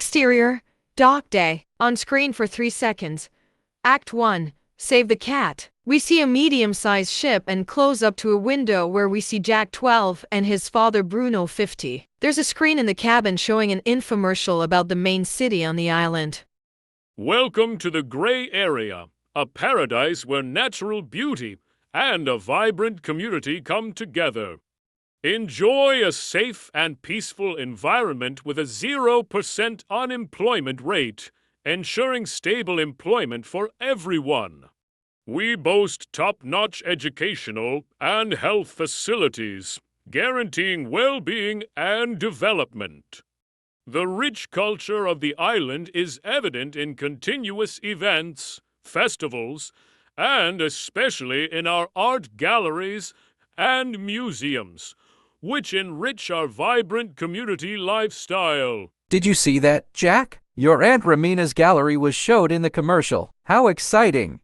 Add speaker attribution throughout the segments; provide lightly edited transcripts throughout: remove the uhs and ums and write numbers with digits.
Speaker 1: Exterior, dock day, on screen for 3 seconds. Act 1, Save the Cat. We see a medium-sized ship and close up to a window where we see Jack 12 and his father Bruno 50. There's a screen in the cabin showing an infomercial about the main city on the island.
Speaker 2: Welcome to the Gray Area, a paradise where natural beauty and a vibrant community come together. Enjoy a safe and peaceful environment with a 0% unemployment rate, ensuring stable employment for everyone. We boast top-notch educational and health facilities, guaranteeing well-being and development. The rich culture of the island is evident in continuous events, festivals, and especially in our art galleries and museums, which enrich our vibrant community lifestyle.
Speaker 3: Did you see that, Jack? Your Aunt Ramina's gallery was showed in the commercial. How exciting!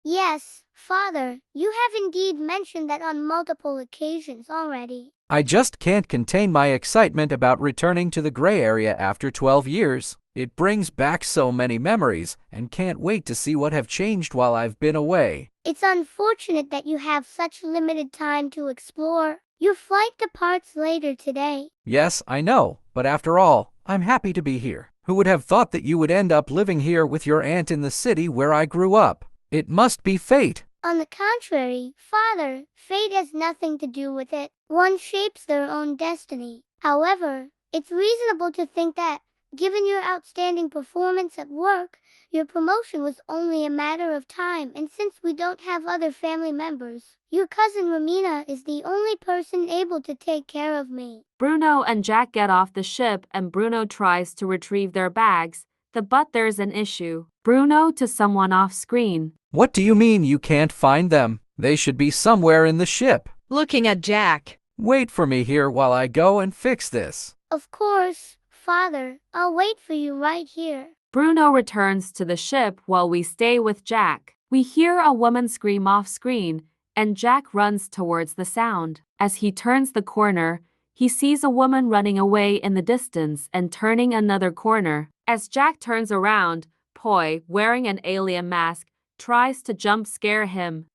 Speaker 4: Yes, Father, you have indeed mentioned that on multiple occasions already.
Speaker 3: I just can't contain my excitement about returning to the Gray Area after 12 years. It brings back so many memories, and can't wait to see what have changed while I've been away.
Speaker 4: It's unfortunate that you have such limited time to explore. Your flight departs later today.
Speaker 3: Yes, I know, but after all, I'm happy to be here. Who would have thought that you would end up living here with your aunt in the city where I grew up? It must be fate.
Speaker 4: On the contrary, Father, fate has nothing to do with it. One shapes their own destiny. However, it's reasonable to think that, given your outstanding performance at work, your promotion was only a matter of time, and since we don't have other family members, your cousin Ramina is the only person able to take care of me.
Speaker 5: Bruno and Jack get off the ship and Bruno tries to retrieve their bags, but there's an issue. Bruno to someone off screen.
Speaker 3: What do you mean you can't find them? They should be somewhere in the ship.
Speaker 1: Looking at Jack.
Speaker 3: Wait for me here while I go and fix this.
Speaker 4: Of course, Father, I'll wait for you right here.
Speaker 5: Bruno returns to the ship while we stay with Jack. We hear a woman scream off screen, and Jack runs towards the sound. As he turns the corner, he sees a woman running away in the distance and turning another corner. As Jack turns around, Poi, wearing an alien mask, tries to jump scare him.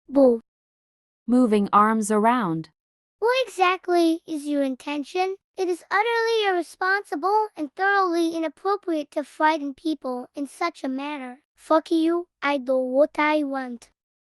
Speaker 4: Boo.
Speaker 5: Moving arms around.
Speaker 4: What exactly is your intention? It is utterly irresponsible and thoroughly inappropriate to frighten people in such a manner. Fuck you, I do what I want.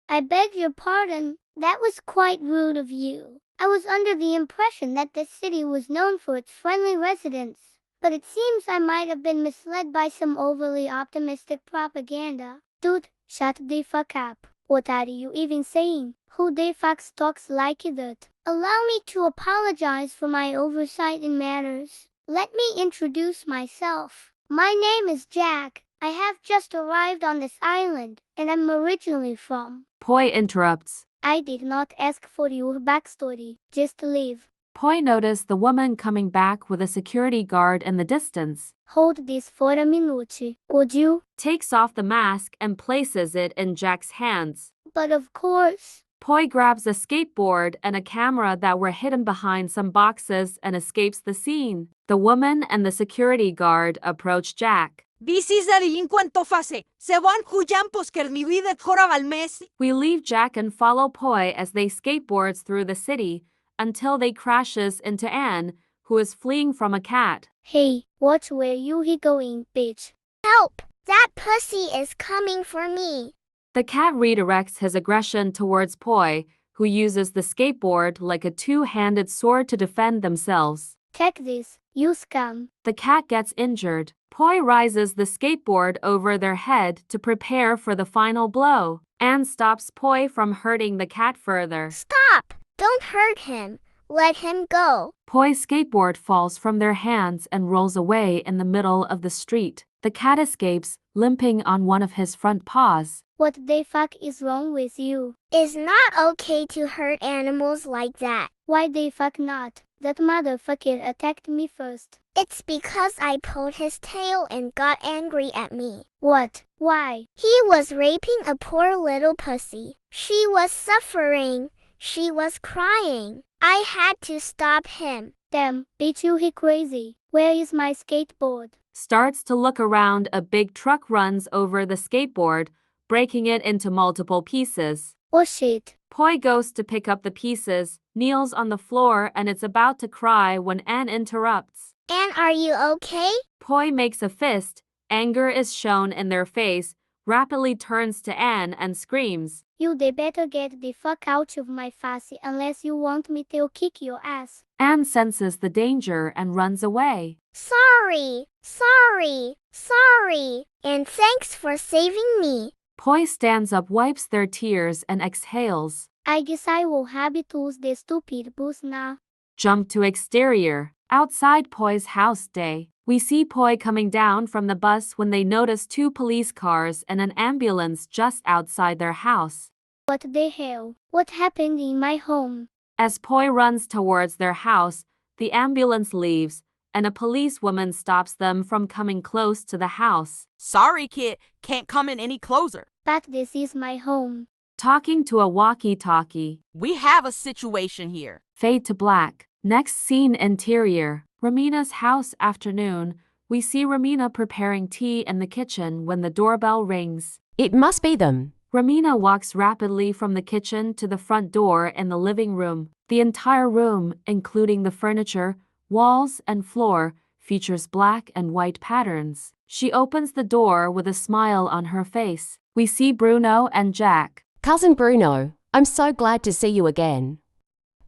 Speaker 4: I beg your pardon, that was quite rude of you. I was under the impression that this city was known for its friendly residents, but it seems I might have been misled by some overly optimistic propaganda. Dude, shut the fuck up. What are you even saying? Who the fuck talks like that? Allow me to apologize for my oversight in manners. Let me introduce myself. My name is Jack. I have just arrived on this island, and I'm originally from...
Speaker 5: Poi interrupts.
Speaker 4: I did not ask for your backstory. Just leave.
Speaker 5: Poi noticed the woman coming back with a security guard in the distance.
Speaker 4: Hold this for a minute, would you?
Speaker 5: Takes off the mask and places it in Jack's hands.
Speaker 4: But of course.
Speaker 5: Poi grabs a skateboard and a camera that were hidden behind some boxes and escapes the scene. The woman and the security guard approach Jack.
Speaker 6: This is a delinquent fase. Se van jullampos que mi vida chora valmes.
Speaker 5: We leave Jack and follow Poi as they skateboards through the city until they crashes into Anne, who is fleeing from a cat.
Speaker 4: Hey, watch where you going, bitch.
Speaker 7: Help! That pussy is coming for me.
Speaker 5: The cat redirects his aggression towards Poi, who uses the skateboard like a two-handed sword to defend themselves.
Speaker 4: Take this, you scum.
Speaker 5: The cat gets injured. Poi rises the skateboard over their head to prepare for the final blow. Anne stops Poi from hurting the cat further.
Speaker 7: Stop! Don't hurt him. Let him go.
Speaker 5: Poi's skateboard falls from their hands and rolls away in the middle of the street. The cat escapes, limping on one of his front paws.
Speaker 4: What the fuck is wrong with you?
Speaker 7: It's not okay to hurt animals like that.
Speaker 4: Why the fuck not? That motherfucker attacked me first.
Speaker 7: It's because I pulled his tail and got angry at me.
Speaker 4: What? Why?
Speaker 7: He was raping a poor little pussy. She was suffering. She was crying. I had to stop him.
Speaker 4: Damn, bitch, you he crazy. Where is my skateboard?
Speaker 5: starts to look around. A big truck runs over the skateboard, breaking it into multiple pieces.
Speaker 4: Oh shit.
Speaker 5: Poi goes to pick up the pieces, kneels on the floor, and it's about to cry when Anne interrupts.
Speaker 7: Anne, are you okay?
Speaker 5: Poi makes a fist, anger is shown in their face, rapidly turns to Anne and screams.
Speaker 4: They better get the fuck out of my face unless you want me to kick your ass.
Speaker 5: Anne senses the danger and runs away.
Speaker 7: Sorry, sorry, sorry, and thanks for saving me.
Speaker 5: Poi stands up, wipes their tears, and exhales.
Speaker 4: I guess I will have to use the stupid bus now.
Speaker 5: Jump to exterior. Outside Poi's house day. We see Poi coming down from the bus when they notice 2 police cars and an ambulance just outside their house.
Speaker 4: What the hell? What happened in my home?
Speaker 5: As Poi runs towards their house, the ambulance leaves, and a policewoman stops them from coming close to the house.
Speaker 6: Sorry, kid. Can't come in any closer.
Speaker 4: But this is my home.
Speaker 5: Talking to a walkie-talkie.
Speaker 6: We have a situation here.
Speaker 5: Fade to black. Next scene, interior. Ramina's house, afternoon. We see Ramina preparing tea in the kitchen when the doorbell rings.
Speaker 8: It must be them.
Speaker 5: Ramina walks rapidly from the kitchen to the front door in the living room. The entire room, including the furniture, walls, and floor, features black and white patterns. She opens the door with a smile on her face. We see Bruno and Jak.
Speaker 8: Cousin Bruno, I'm so glad to see you again.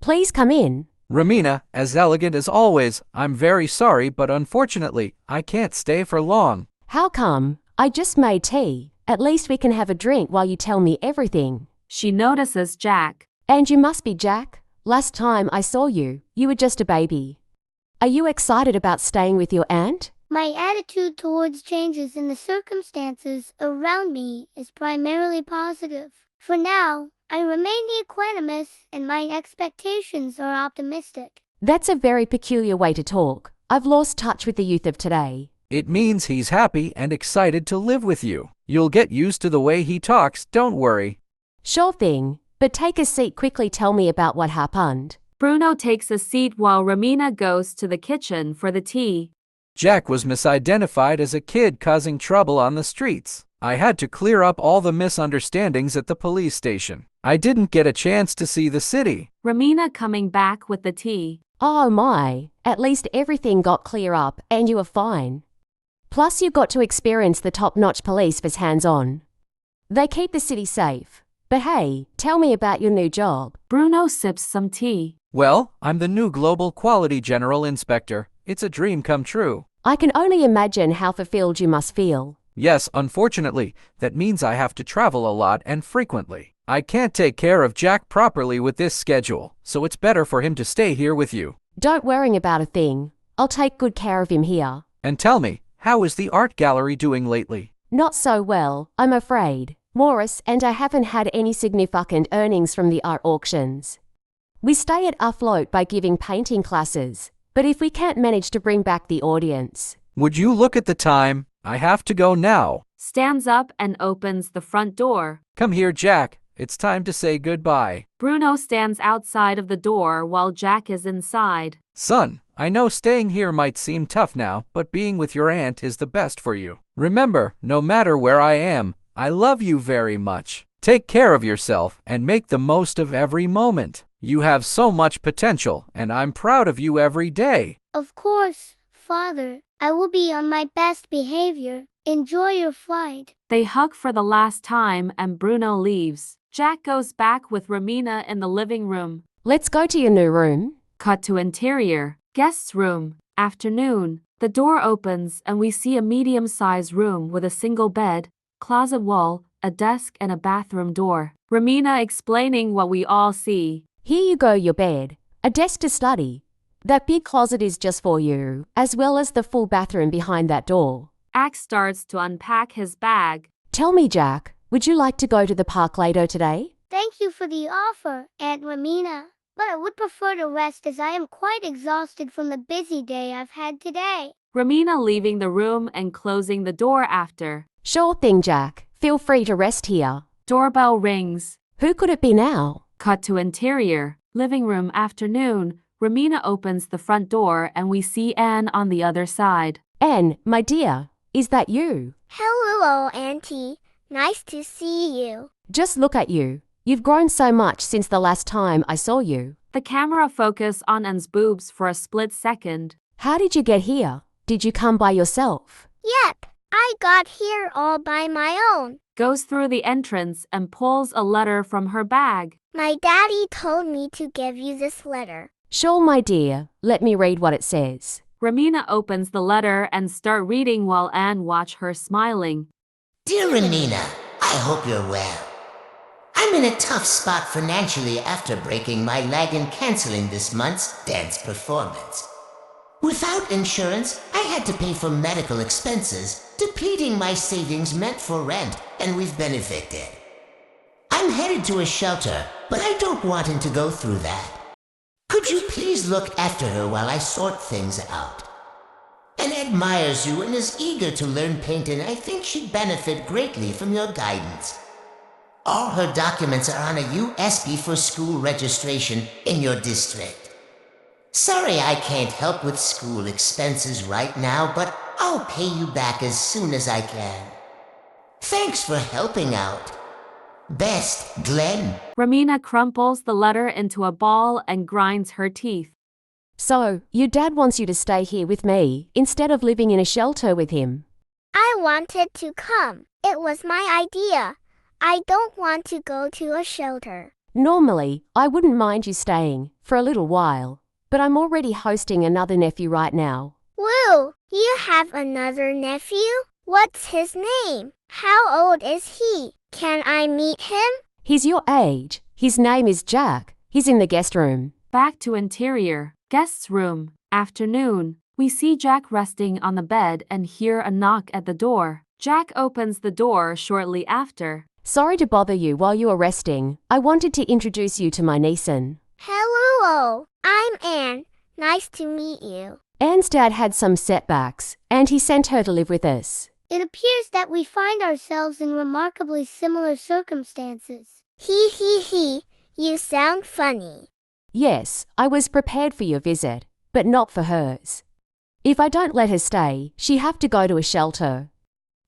Speaker 8: Please come in.
Speaker 3: Ramina, as elegant as always. I'm very sorry, but unfortunately, I can't stay for long.
Speaker 8: How come? I just made tea. At least we can have a drink while you tell me everything.
Speaker 5: She notices Jak.
Speaker 8: And you must be Jak. Last time I saw you, you were just a baby. Are you excited about staying with your aunt?
Speaker 4: My attitude towards changes in the circumstances around me is primarily positive. For now, I remain equanimous and my expectations are optimistic.
Speaker 8: That's a very peculiar way to talk. I've lost touch with the youth of today.
Speaker 3: It means he's happy and excited to live with you. You'll get used to the way he talks, don't worry.
Speaker 8: Sure thing, but take a seat. Quickly tell me about what happened.
Speaker 5: Bruno takes a seat while Ramina goes to the kitchen for the tea.
Speaker 3: Jak was misidentified as a kid causing trouble on the streets. I had to clear up all the misunderstandings at the police station. I didn't get a chance to see the city.
Speaker 5: Ramina coming back with the tea.
Speaker 8: Oh my, at least everything got clear up and you are fine. Plus you got to experience the top-notch police force hands-on. They keep the city safe. But hey, tell me about your new job.
Speaker 5: Bruno sips some tea.
Speaker 3: Well, I'm the new Global Quality General Inspector. It's a dream come true.
Speaker 8: I can only imagine how fulfilled you must feel.
Speaker 3: Yes, unfortunately, that means I have to travel a lot and frequently. I can't take care of Jak properly with this schedule, so it's better for him to stay here with you.
Speaker 8: Don't worry about a thing. I'll take good care of him here.
Speaker 3: And tell me, how is the art gallery doing lately?
Speaker 8: Not so well, I'm afraid, Morris, and I haven't had any significant earnings from the art auctions. We stay afloat by giving painting classes, but if we can't manage to bring back the audience...
Speaker 3: Would you look at the time? I have to go now.
Speaker 5: Stands up and opens the front door.
Speaker 3: Come here, Jak. It's time to say goodbye.
Speaker 5: Bruno stands outside of the door while Jak is inside.
Speaker 3: Son, I know staying here might seem tough now, but being with your aunt is the best for you. Remember, no matter where I am, I love you very much. Take care of yourself and make the most of every moment. You have so much potential, and I'm proud of you every day.
Speaker 4: Of course, Father. I will be on my best behavior. Enjoy your flight.
Speaker 5: They hug for the last time and Bruno leaves. Jak goes back with Ramina in the living room.
Speaker 8: Let's go to your new room.
Speaker 5: Cut to interior. Guest's room. Afternoon. The door opens and we see a medium-sized room with a single bed, closet wall, a desk and a bathroom door. Ramina explaining what we all see.
Speaker 8: Here you go, your bed. A desk to study. That big closet is just for you, as well as the full bathroom behind that door.
Speaker 5: Axe starts to unpack his bag.
Speaker 8: Tell me, Jak, would you like to go to the park later today?
Speaker 4: Thank you for the offer, Aunt Ramina. But I would prefer to rest as I am quite exhausted from the busy day I've had today.
Speaker 5: Ramina leaving the room and closing the door after.
Speaker 8: Sure thing, Jak. Feel free to rest here.
Speaker 5: Doorbell rings.
Speaker 8: Who could it be now?
Speaker 5: Cut to interior. Living room afternoon. Ramina opens the front door and we see Anne on the other side.
Speaker 8: Anne, my dear, is that you?
Speaker 7: Hello, Auntie. Nice to see you.
Speaker 8: Just look at you. You've grown so much since the last time I saw you.
Speaker 5: The camera focuses on Anne's boobs for a split second.
Speaker 8: How did you get here? Did you come by yourself?
Speaker 7: Yep, I got here all by my own.
Speaker 5: Goes through the entrance and pulls a letter from her bag.
Speaker 7: My daddy told me to give you this letter.
Speaker 8: Sure, my dear. Let me read what it says.
Speaker 5: Ramina opens the letter and start reading while Anne watch her smiling.
Speaker 9: Dear Renina, I hope you're well. I'm in a tough spot financially after breaking my leg and canceling this month's dance performance. Without insurance, I had to pay for medical expenses, depleting my savings meant for rent, and we've been evicted. I'm headed to a shelter, but I don't want him to go through that. Could you please look after her while I sort things out? Anne admires you and is eager to learn painting. I think she'd benefit greatly from your guidance. All her documents are on a USB for school registration in your district. Sorry I can't help with school expenses right now, but I'll pay you back as soon as I can. Thanks for helping out. Best, Glenn.
Speaker 5: Ramina crumples the letter into a ball and grinds her teeth.
Speaker 8: So, your dad wants you to stay here with me instead of living in a shelter with him.
Speaker 7: I wanted to come. It was my idea. I don't want to go to a shelter.
Speaker 8: Normally, I wouldn't mind you staying for a little while, but I'm already hosting another nephew right now.
Speaker 7: Woo! You have another nephew? What's his name? How old is he? Can I meet him?
Speaker 8: He's your age. His name is Jack. He's in the guest room.
Speaker 5: Back to interior. Guest's room. Afternoon. We see Jack resting on the bed and hear a knock at the door. Jack opens the door shortly after.
Speaker 8: Sorry to bother you while you are resting. I wanted to introduce you to my niece.
Speaker 7: Hello, I'm Anne. Nice to meet you.
Speaker 8: Anne's dad had some setbacks, and he sent her to live with us.
Speaker 4: It appears that we find ourselves in remarkably similar circumstances.
Speaker 7: He, you sound funny.
Speaker 8: Yes, I was prepared for your visit, but not for hers. If I don't let her stay, she'd have to go to a shelter.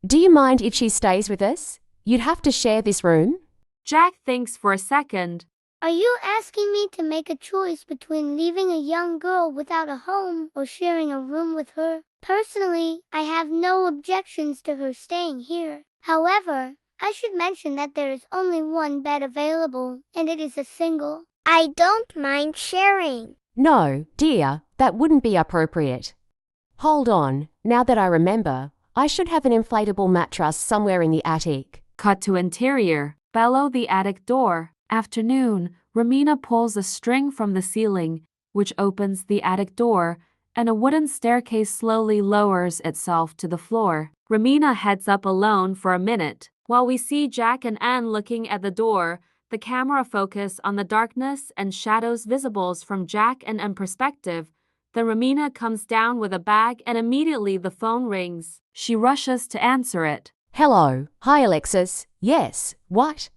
Speaker 8: Do you mind if she stays with us? You'd have to share this room?
Speaker 5: Jack thinks for a second.
Speaker 4: Are you asking me to make a choice between leaving a young girl without a home or sharing a room with her? Personally, I have no objections to her staying here. However, I should mention that there is only one bed available, and it is a single.
Speaker 7: I don't mind sharing.
Speaker 8: No, dear, that wouldn't be appropriate. Hold on, now that I remember, I should have an inflatable mattress somewhere in the attic.
Speaker 5: Cut to interior. Below the attic door. Afternoon. Ramina pulls a string from the ceiling, which opens the attic door, and a wooden staircase slowly lowers itself to the floor. Ramina heads up alone for a minute. While we see Jack and Anne looking at the door, the camera focuses on the darkness and shadows visible from Jack and Anne's perspective. Then Ramina comes down with a bag and immediately the phone rings. She rushes to answer it.
Speaker 8: Hello. Hi, Alexis. Yes. What?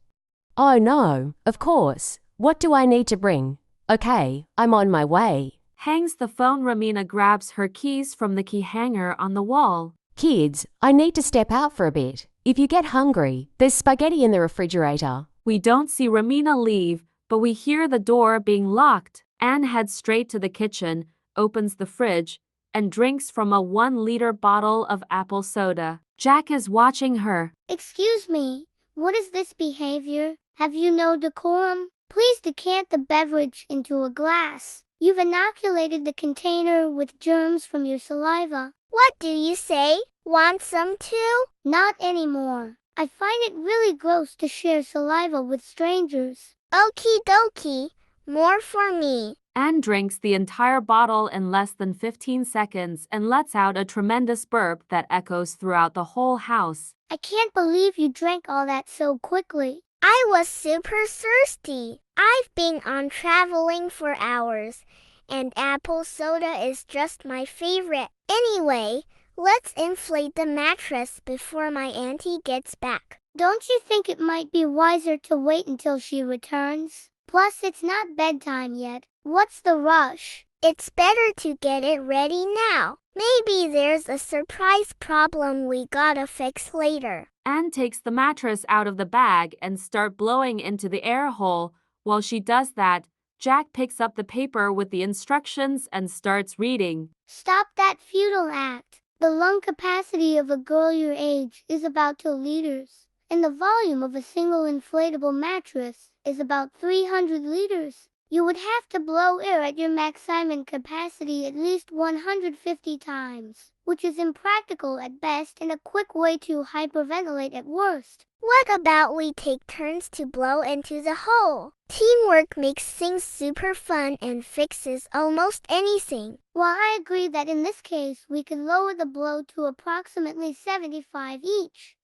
Speaker 8: Oh, no. Of course. What do I need to bring? Okay, I'm on my way.
Speaker 5: Hangs the phone. Ramina grabs her keys from the key hanger on the wall.
Speaker 8: Kids, I need to step out for a bit. If you get hungry, there's spaghetti in the refrigerator.
Speaker 5: We don't see Ramina leave, but we hear the door being locked. Anne heads straight to the kitchen, opens the fridge, and drinks from a 1-liter bottle of apple soda. Jack is watching her.
Speaker 4: Excuse me, what is this behavior? Have you no decorum? Please decant the beverage into a glass. You've inoculated the container with germs from your saliva.
Speaker 7: What do you say? Want some too?
Speaker 4: Not anymore. I find it really gross to share saliva with strangers.
Speaker 7: Okie dokie. More for me.
Speaker 5: Anne drinks the entire bottle in less than 15 seconds and lets out a tremendous burp that echoes throughout the whole house.
Speaker 4: I can't believe you drank all that so quickly.
Speaker 7: I was super thirsty. I've been on traveling for hours, and apple soda is just my favorite. Anyway, let's inflate the mattress before my auntie gets back.
Speaker 4: Don't you think it might be wiser to wait until she returns? Plus, it's not bedtime yet. What's the rush?
Speaker 7: It's better to get it ready now. Maybe there's a surprise problem we gotta fix later.
Speaker 5: Anne takes the mattress out of the bag and starts blowing into the air hole. While she does that, Jack picks up the paper with the instructions and starts reading.
Speaker 4: Stop that futile act. The lung capacity of a girl your age is about 2 liters, and the volume of a single inflatable mattress is about 300 liters. You would have to blow air at your maximum capacity at least 150 times, which is impractical at best and a quick way to hyperventilate at worst.
Speaker 7: What about we take turns to blow into the hole? Teamwork makes things super fun and fixes almost anything.
Speaker 4: While I agree that in this case we could lower the blow to approximately 75 each,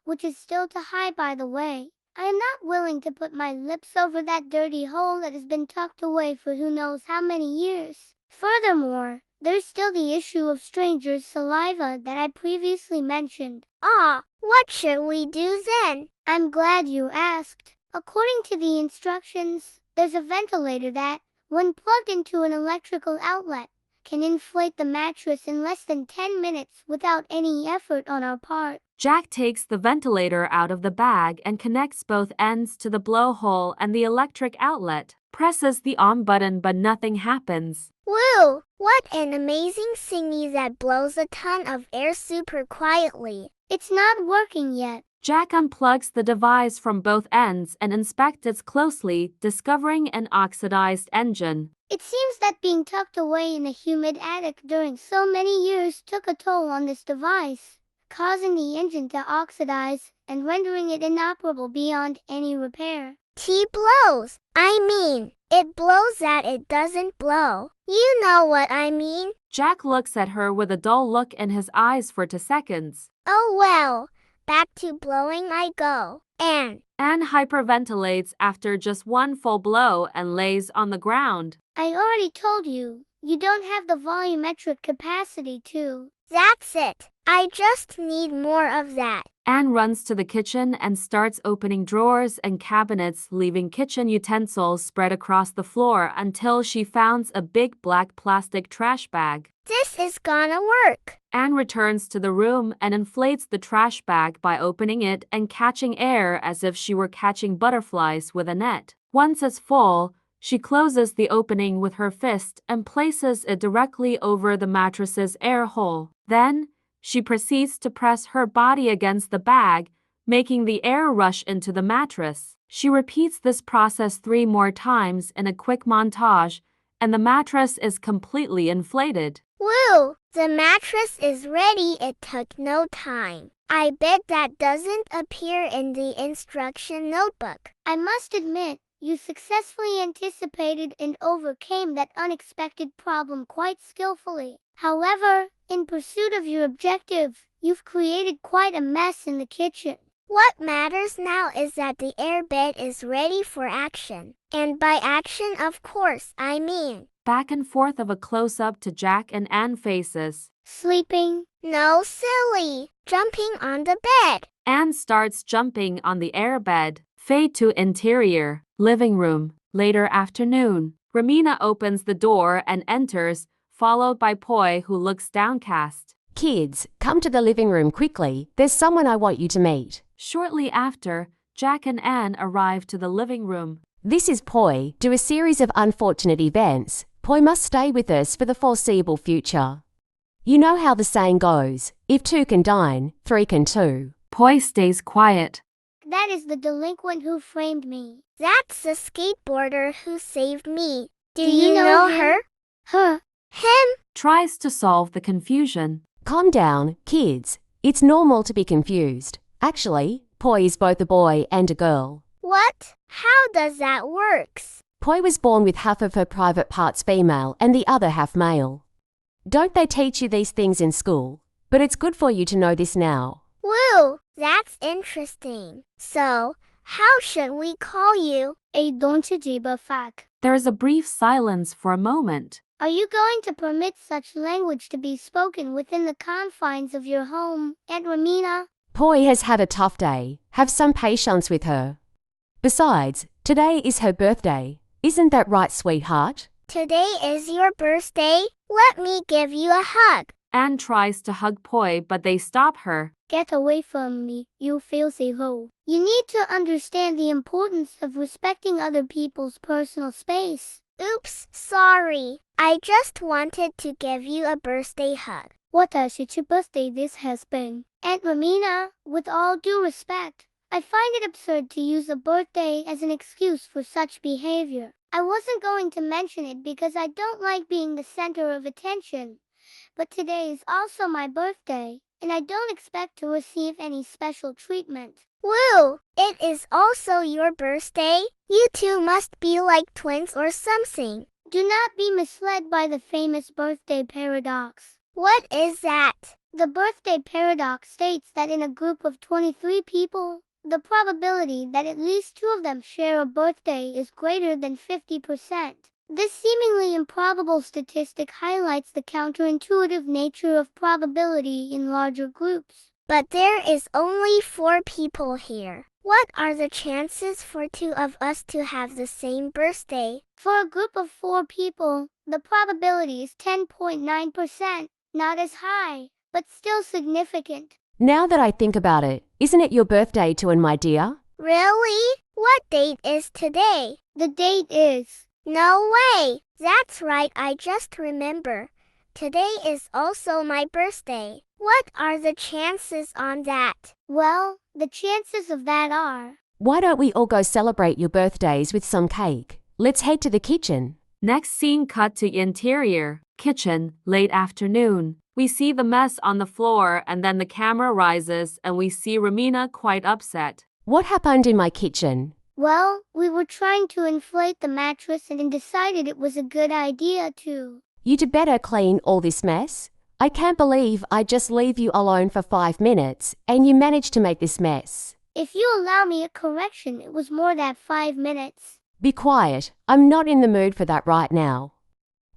Speaker 4: which is still too high by the way, I am not willing to put my lips over that dirty hole that has been tucked away for who knows how many years. Furthermore, there's still the issue of strangers' saliva that I previously mentioned.
Speaker 7: What should we do then?
Speaker 4: I'm glad you asked. According to the instructions, there's a ventilator that, when plugged into an electrical outlet, can inflate the mattress in less than 10 minutes without any effort on our part.
Speaker 5: Jack takes the ventilator out of the bag and connects both ends to the blowhole and the electric outlet, presses the on button but nothing happens.
Speaker 7: Woo! What an amazing thingy that blows a ton of air super quietly.
Speaker 4: It's not working yet.
Speaker 5: Jack unplugs the device from both ends and inspects it closely, discovering an oxidized engine.
Speaker 4: It seems that being tucked away in a humid attic during so many years took a toll on this device, causing the engine to oxidize and rendering it inoperable beyond any repair.
Speaker 7: T blows. It blows that it doesn't blow. You know what I mean?
Speaker 5: Jack looks at her with a dull look in his eyes for 2 seconds.
Speaker 7: Oh well, back to blowing I go. Anne
Speaker 5: hyperventilates after just one full blow and lays on the ground.
Speaker 4: I already told you, you don't have the volumetric capacity to.
Speaker 7: That's it. I just need more of that.
Speaker 5: Anne runs to the kitchen and starts opening drawers and cabinets, leaving kitchen utensils spread across the floor until she finds a big black plastic trash bag.
Speaker 7: This is gonna work.
Speaker 5: Anne returns to the room and inflates the trash bag by opening it and catching air as if she were catching butterflies with a net. Once it's full, she closes the opening with her fist and places it directly over the mattress's air hole. Then, she proceeds to press her body against the bag, making the air rush into the mattress. She repeats this process 3 more times in a quick montage, and the mattress is completely inflated.
Speaker 7: Woo! The mattress is ready. It took no time. I bet that doesn't appear in the instruction notebook.
Speaker 4: I must admit, you successfully anticipated and overcame that unexpected problem quite skillfully. However, in pursuit of your objective, you've created quite a mess in the kitchen.
Speaker 7: What matters now is that the airbed is ready for action. And by action, of course, I mean
Speaker 5: back and forth of a close-up to Jack and Anne faces.
Speaker 4: Sleeping?
Speaker 7: No, silly. Jumping on the bed.
Speaker 5: Anne starts jumping on the airbed. Fade to interior, living room, later afternoon. Ramina opens the door and enters, followed by Poi, who looks downcast.
Speaker 8: Kids, come to the living room quickly. There's someone I want you to meet.
Speaker 5: Shortly after, Jack and Anne arrive to the living room.
Speaker 8: This is Poi. Due to a series of unfortunate events, Poi must stay with us for the foreseeable future. You know how the saying goes, if 2 can dine, 3 can too.
Speaker 5: Poi stays quiet.
Speaker 4: That is the delinquent who framed me.
Speaker 7: That's the skateboarder who saved me. Do
Speaker 4: you
Speaker 7: you know
Speaker 4: him?
Speaker 7: her?
Speaker 4: Her.
Speaker 7: Him?
Speaker 5: Tries to solve the confusion.
Speaker 8: Calm down, kids. It's normal to be confused. Actually, Poi is both a boy and a girl.
Speaker 7: What? How does that works?
Speaker 8: Poi was born with half of her private parts female and the other half male. Don't they teach you these things in school? But it's good for you to know this now.
Speaker 7: Woo! That's interesting. So, how should we call you?
Speaker 4: Fak.
Speaker 5: There is a brief silence for a moment.
Speaker 4: Are you going to permit such language to be spoken within the confines of your home, Aunt Ramina?
Speaker 8: Poi has had a tough day. Have some patience with her. Besides, today is her birthday. Isn't that right, sweetheart?
Speaker 7: Today is your birthday? Let me give you a hug.
Speaker 5: Ann tries to hug Poi, but they stop her.
Speaker 4: Get away from me, you filthy hoe. You need to understand the importance of respecting other people's personal space.
Speaker 7: Oops, sorry. I just wanted to give you a birthday hug.
Speaker 4: What a shitty birthday this has been. Aunt Romina, with all due respect, I find it absurd to use a birthday as an excuse for such behavior. I wasn't going to mention it because I don't like being the center of attention. But today is also my birthday, and I don't expect to receive any special treatment.
Speaker 7: Woo! It is also your birthday? You two must be like twins or something.
Speaker 4: Do not be misled by the famous birthday paradox.
Speaker 7: What is that?
Speaker 4: The birthday paradox states that in a group of 23 people, the probability that at least 2 of them share a birthday is greater than 50%. This seemingly improbable statistic highlights the counterintuitive nature of probability in larger groups.
Speaker 7: But there is only 4 people here. What are the chances for 2 of us to have the same birthday?
Speaker 4: For a group of 4 people, the probability is 10.9%, not as high, but still significant.
Speaker 8: Now that I think about it, isn't it your birthday too, and my dear?
Speaker 7: Really? What date is today?
Speaker 4: The date is...
Speaker 7: No way! That's right, I just remember. Today is also my birthday. What are the chances on that?
Speaker 4: Well, the chances of that are...
Speaker 8: Why don't we all go celebrate your birthdays with some cake? Let's head to the kitchen.
Speaker 5: Next scene cut to interior, kitchen, late afternoon. We see the mess on the floor and then the camera rises and we see Romina quite upset.
Speaker 8: What happened in my kitchen?
Speaker 4: Well, we were trying to inflate the mattress and decided it was a good idea to...
Speaker 8: You'd better clean all this mess. I can't believe I just leave you alone for 5 minutes and you managed to make this mess.
Speaker 4: If you allow me a correction, it was more than 5 minutes.
Speaker 8: Be quiet. I'm not in the mood for that right now.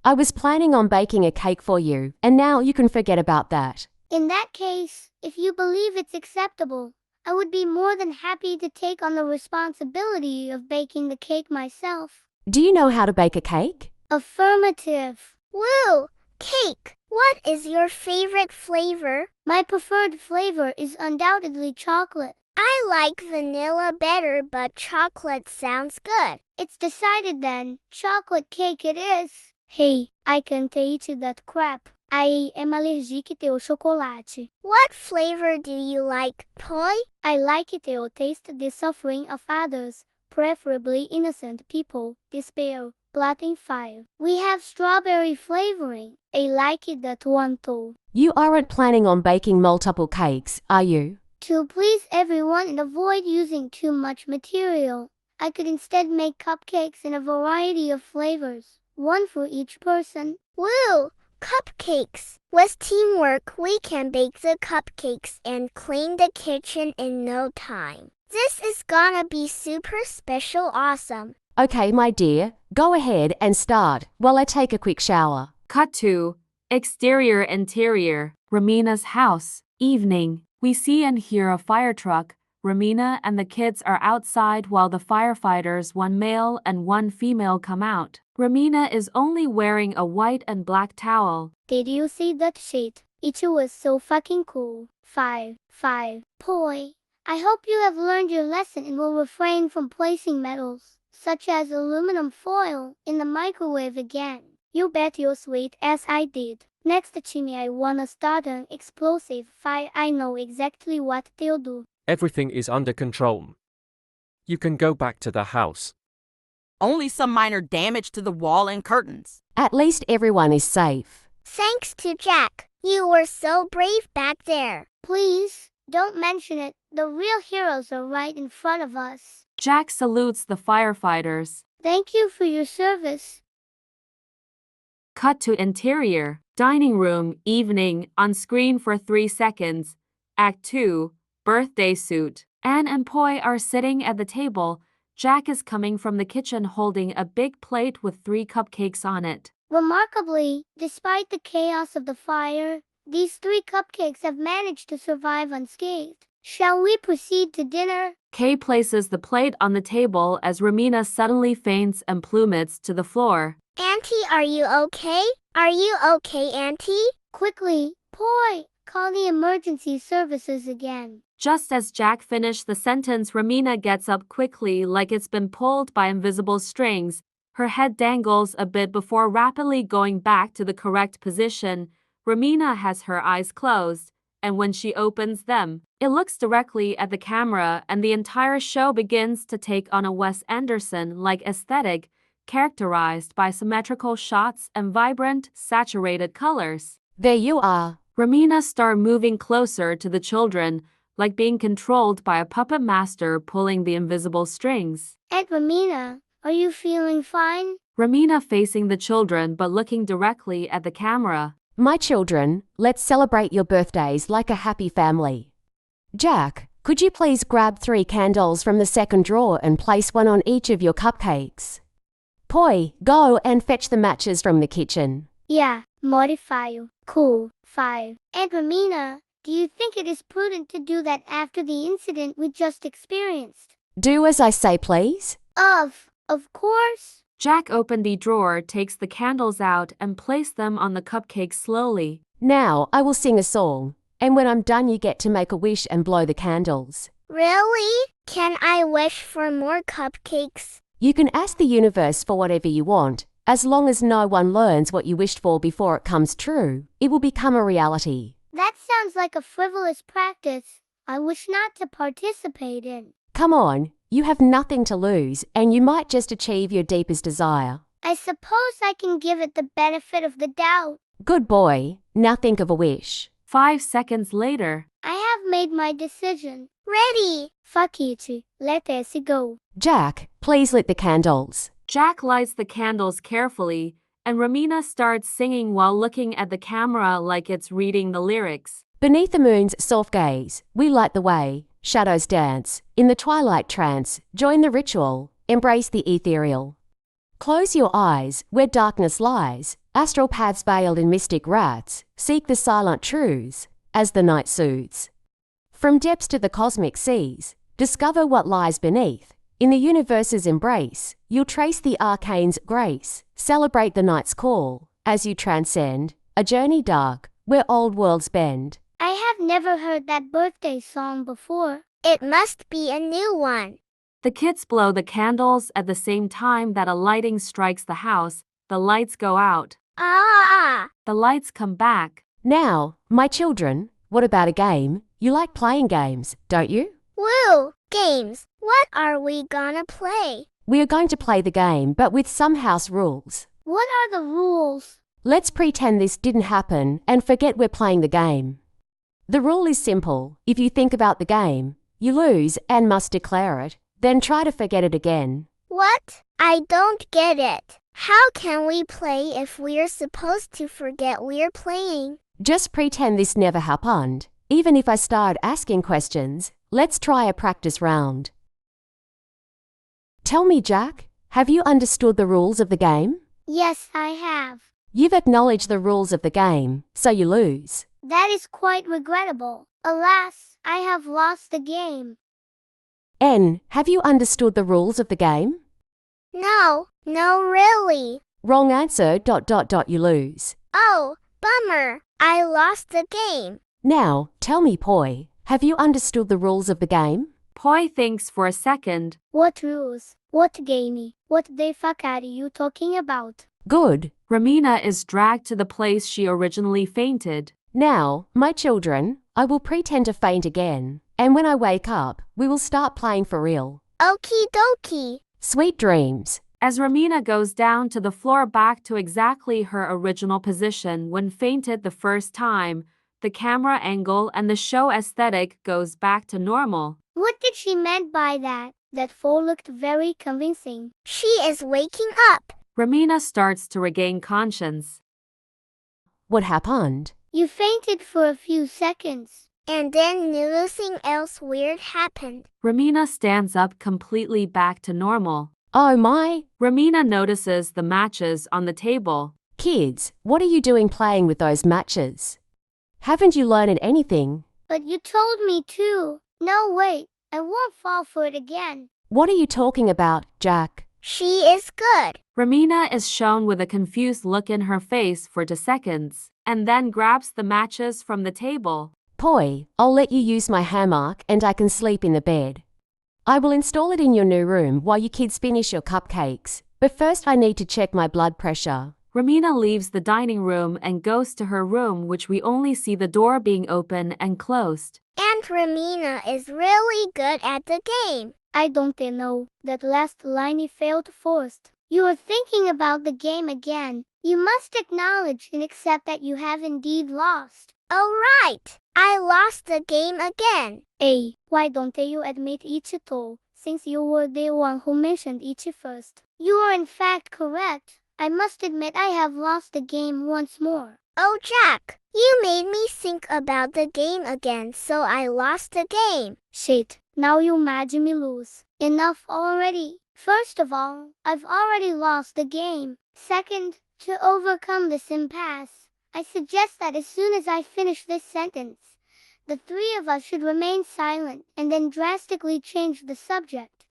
Speaker 8: I was planning on baking a cake for you, and now you can forget about that.
Speaker 4: In that case, if you believe it's acceptable, I would be more than happy to take on the responsibility of baking the cake myself.
Speaker 8: Do you know how to bake a cake?
Speaker 4: Affirmative.
Speaker 7: Woo! Cake! What is your favorite flavor?
Speaker 4: My preferred flavor is undoubtedly chocolate.
Speaker 7: I like vanilla better, but chocolate sounds good.
Speaker 4: It's decided then. Chocolate cake it is. Hey, I can't eat that crap. I am allergic to chocolate.
Speaker 7: What flavor do you like, Poi?
Speaker 4: I like it to taste the suffering of others, preferably innocent people, despair, blood and fire. We have strawberry flavoring. I like it that one too.
Speaker 8: You aren't planning on baking multiple cakes, are you?
Speaker 4: To please everyone and avoid using too much material, I could instead make cupcakes in a variety of flavors, one for each person.
Speaker 7: Woo! Cupcakes! With teamwork, we can bake the cupcakes and clean the kitchen in no time. This is gonna be super special awesome.
Speaker 8: Okay, my dear, go ahead and start while I take a quick shower.
Speaker 5: Cut to exterior interior, Romina's house, evening. We see and hear a fire truck. Romina and the kids are outside while the firefighters, one male and one female, come out. Romina is only wearing a white and black towel.
Speaker 4: Did you see that shit? It was so fucking cool. 5. Poi, I hope you have learned your lesson and will refrain from placing metals, such as aluminum foil, in the microwave again. You bet your sweet ass I did. Next to me I wanna start an explosive fire. I know exactly what they'll do.
Speaker 10: Everything is under control. You can go back to the house.
Speaker 6: Only some minor damage to the wall and curtains.
Speaker 8: At least everyone is safe.
Speaker 7: Thanks to Jack. You were so brave back there.
Speaker 4: Please, don't mention it. The real heroes are right in front of us.
Speaker 5: Jack salutes the firefighters.
Speaker 4: Thank you for your service.
Speaker 5: Cut to interior, dining room, evening, on screen for 3 seconds. Act 2, birthday suit. Ann and Poi are sitting at the table. Jack is coming from the kitchen holding a big plate with 3 cupcakes on it.
Speaker 4: Remarkably, despite the chaos of the fire, these 3 cupcakes have managed to survive unscathed. Shall we proceed to dinner?
Speaker 5: Kay places the plate on the table as Romina suddenly faints and plummets to the floor.
Speaker 7: Auntie, are you okay? Are you okay, Auntie?
Speaker 4: Quickly, Poi, call the emergency services again.
Speaker 5: Just as Jack finished the sentence, Ramina gets up quickly like it's been pulled by invisible strings. Her head dangles a bit before rapidly going back to the correct position. Ramina has her eyes closed, and when she opens them, it looks directly at the camera, and the entire show begins to take on a Wes Anderson-like aesthetic, characterized by symmetrical shots and vibrant, saturated colors.
Speaker 8: There you are.
Speaker 5: Ramina starts moving closer to the children, like being controlled by a puppet master pulling the invisible strings.
Speaker 4: Aunt Ramina, are you feeling fine?
Speaker 5: Ramina facing the children but looking directly at the camera.
Speaker 8: My children, let's celebrate your birthdays like a happy family. Jack, could you please grab 3 candles from the second drawer and place one on each of your cupcakes? Poi, go and fetch the matches from the kitchen.
Speaker 4: Yeah, modify you. Cool. 5. Aunt Ramina, do you think it is prudent to do that after the incident we just experienced?
Speaker 8: Do as I say, please.
Speaker 4: Of course.
Speaker 5: Jack opened the drawer, takes the candles out, and placed them on the cupcakes slowly.
Speaker 8: Now I will sing a song, and when I'm done you get to make a wish and blow the candles.
Speaker 7: Really? Can I wish for more cupcakes?
Speaker 8: You can ask the universe for whatever you want. As long as no one learns what you wished for before it comes true, it will become a reality.
Speaker 4: That sounds like a frivolous practice I wish not to participate in.
Speaker 8: Come on, you have nothing to lose, and you might just achieve your deepest desire.
Speaker 4: I suppose I can give it the benefit of the doubt.
Speaker 8: Good boy, now think of a wish.
Speaker 5: 5 seconds later.
Speaker 4: I have made my decision.
Speaker 7: Ready.
Speaker 4: Fuck you two. Let us go.
Speaker 8: Jack, please lit the candles.
Speaker 5: Jack lights the candles carefully, and Ramina starts singing while looking at the camera like it's reading the lyrics.
Speaker 8: Beneath the moon's soft gaze, we light the way. Shadows dance. In the twilight trance, join the ritual. Embrace the ethereal. Close your eyes, where darkness lies. Astral paths veiled in mystic rites. Seek the silent truths, as the night soothes. From depths to the cosmic seas, discover what lies beneath. In the universe's embrace, you'll trace the arcane's grace. Celebrate the night's call, as you transcend a journey dark, where old worlds bend.
Speaker 4: I have never heard that birthday song before.
Speaker 7: It must be a new one.
Speaker 5: The kids blow the candles at the same time that a lighting strikes the house. The lights go out.
Speaker 7: Ah!
Speaker 5: The lights come back.
Speaker 8: Now, my children, what about a game? You like playing games, don't you?
Speaker 7: Woo! Games. What are we gonna play?
Speaker 8: We are going to play the game, but with some house rules.
Speaker 4: What are the rules?
Speaker 8: Let's pretend this didn't happen and forget we're playing the game. The rule is simple. If you think about the game, you lose and must declare it. Then try to forget it again.
Speaker 7: What? I don't get it. How can we play if we're supposed to forget we're playing?
Speaker 8: Just pretend this never happened. Even if I start asking questions, let's try a practice round. Tell me, Jack, have you understood the rules of the game?
Speaker 4: Yes, I have.
Speaker 8: You've acknowledged the rules of the game, so you lose.
Speaker 4: That is quite regrettable. Alas, I have lost the game.
Speaker 8: N, have you understood the rules of the game?
Speaker 7: No, really.
Speaker 8: Wrong answer, ... you lose.
Speaker 7: Oh, bummer. I lost the game.
Speaker 8: Now, tell me, Poi, have you understood the rules of the game?
Speaker 5: Poi thinks for a second.
Speaker 4: What rules? What gamey? What the fuck are you talking about?
Speaker 8: Good.
Speaker 5: Ramina is dragged to the place she originally fainted.
Speaker 8: Now, my children, I will pretend to faint again, and when I wake up, we will start playing for real.
Speaker 7: Okie dokie.
Speaker 8: Sweet dreams.
Speaker 5: As Ramina goes down to the floor back to exactly her original position when fainted the first time, the camera angle and the show aesthetic goes back to normal.
Speaker 4: What did she meant by that? That fall looked very convincing.
Speaker 7: She is waking up.
Speaker 5: Ramina starts to regain conscience.
Speaker 8: What happened?
Speaker 4: You fainted for a few seconds.
Speaker 7: And then nothing else weird happened.
Speaker 5: Ramina stands up completely back to normal.
Speaker 8: Oh my!
Speaker 5: Ramina notices the matches on the table.
Speaker 8: Kids, what are you doing playing with those matches? Haven't you learned anything?
Speaker 4: But you told me to. No, wait. I won't fall for it again.
Speaker 8: What are you talking about, Jack?
Speaker 7: She is good.
Speaker 5: Ramina is shown with a confused look in her face for 2 seconds, and then grabs the matches from the table.
Speaker 8: Poi, I'll let you use my hammock and I can sleep in the bed. I will install it in your new room while you kids finish your cupcakes. But first I need to check my blood pressure.
Speaker 5: Romina leaves the dining room and goes to her room, which we only see the door being open and closed.
Speaker 7: Aunt Romina is really good at the game.
Speaker 4: I don't know. That last line he failed first. You are thinking about the game again. You must acknowledge and accept that you have indeed lost.
Speaker 7: Oh right, I lost the game again.
Speaker 4: Hey, why don't you admit it though, since you were the one who mentioned it first? You are in fact correct. I must admit I have lost the game once more.
Speaker 7: Oh Jack, you made me think about the game again, so I lost the game.
Speaker 4: Shit, now you made me lose. Enough already. First of all, I've already lost the game. Second, to overcome this impasse, I suggest that as soon as I finish this sentence, the three of us should remain silent and then drastically change the subject.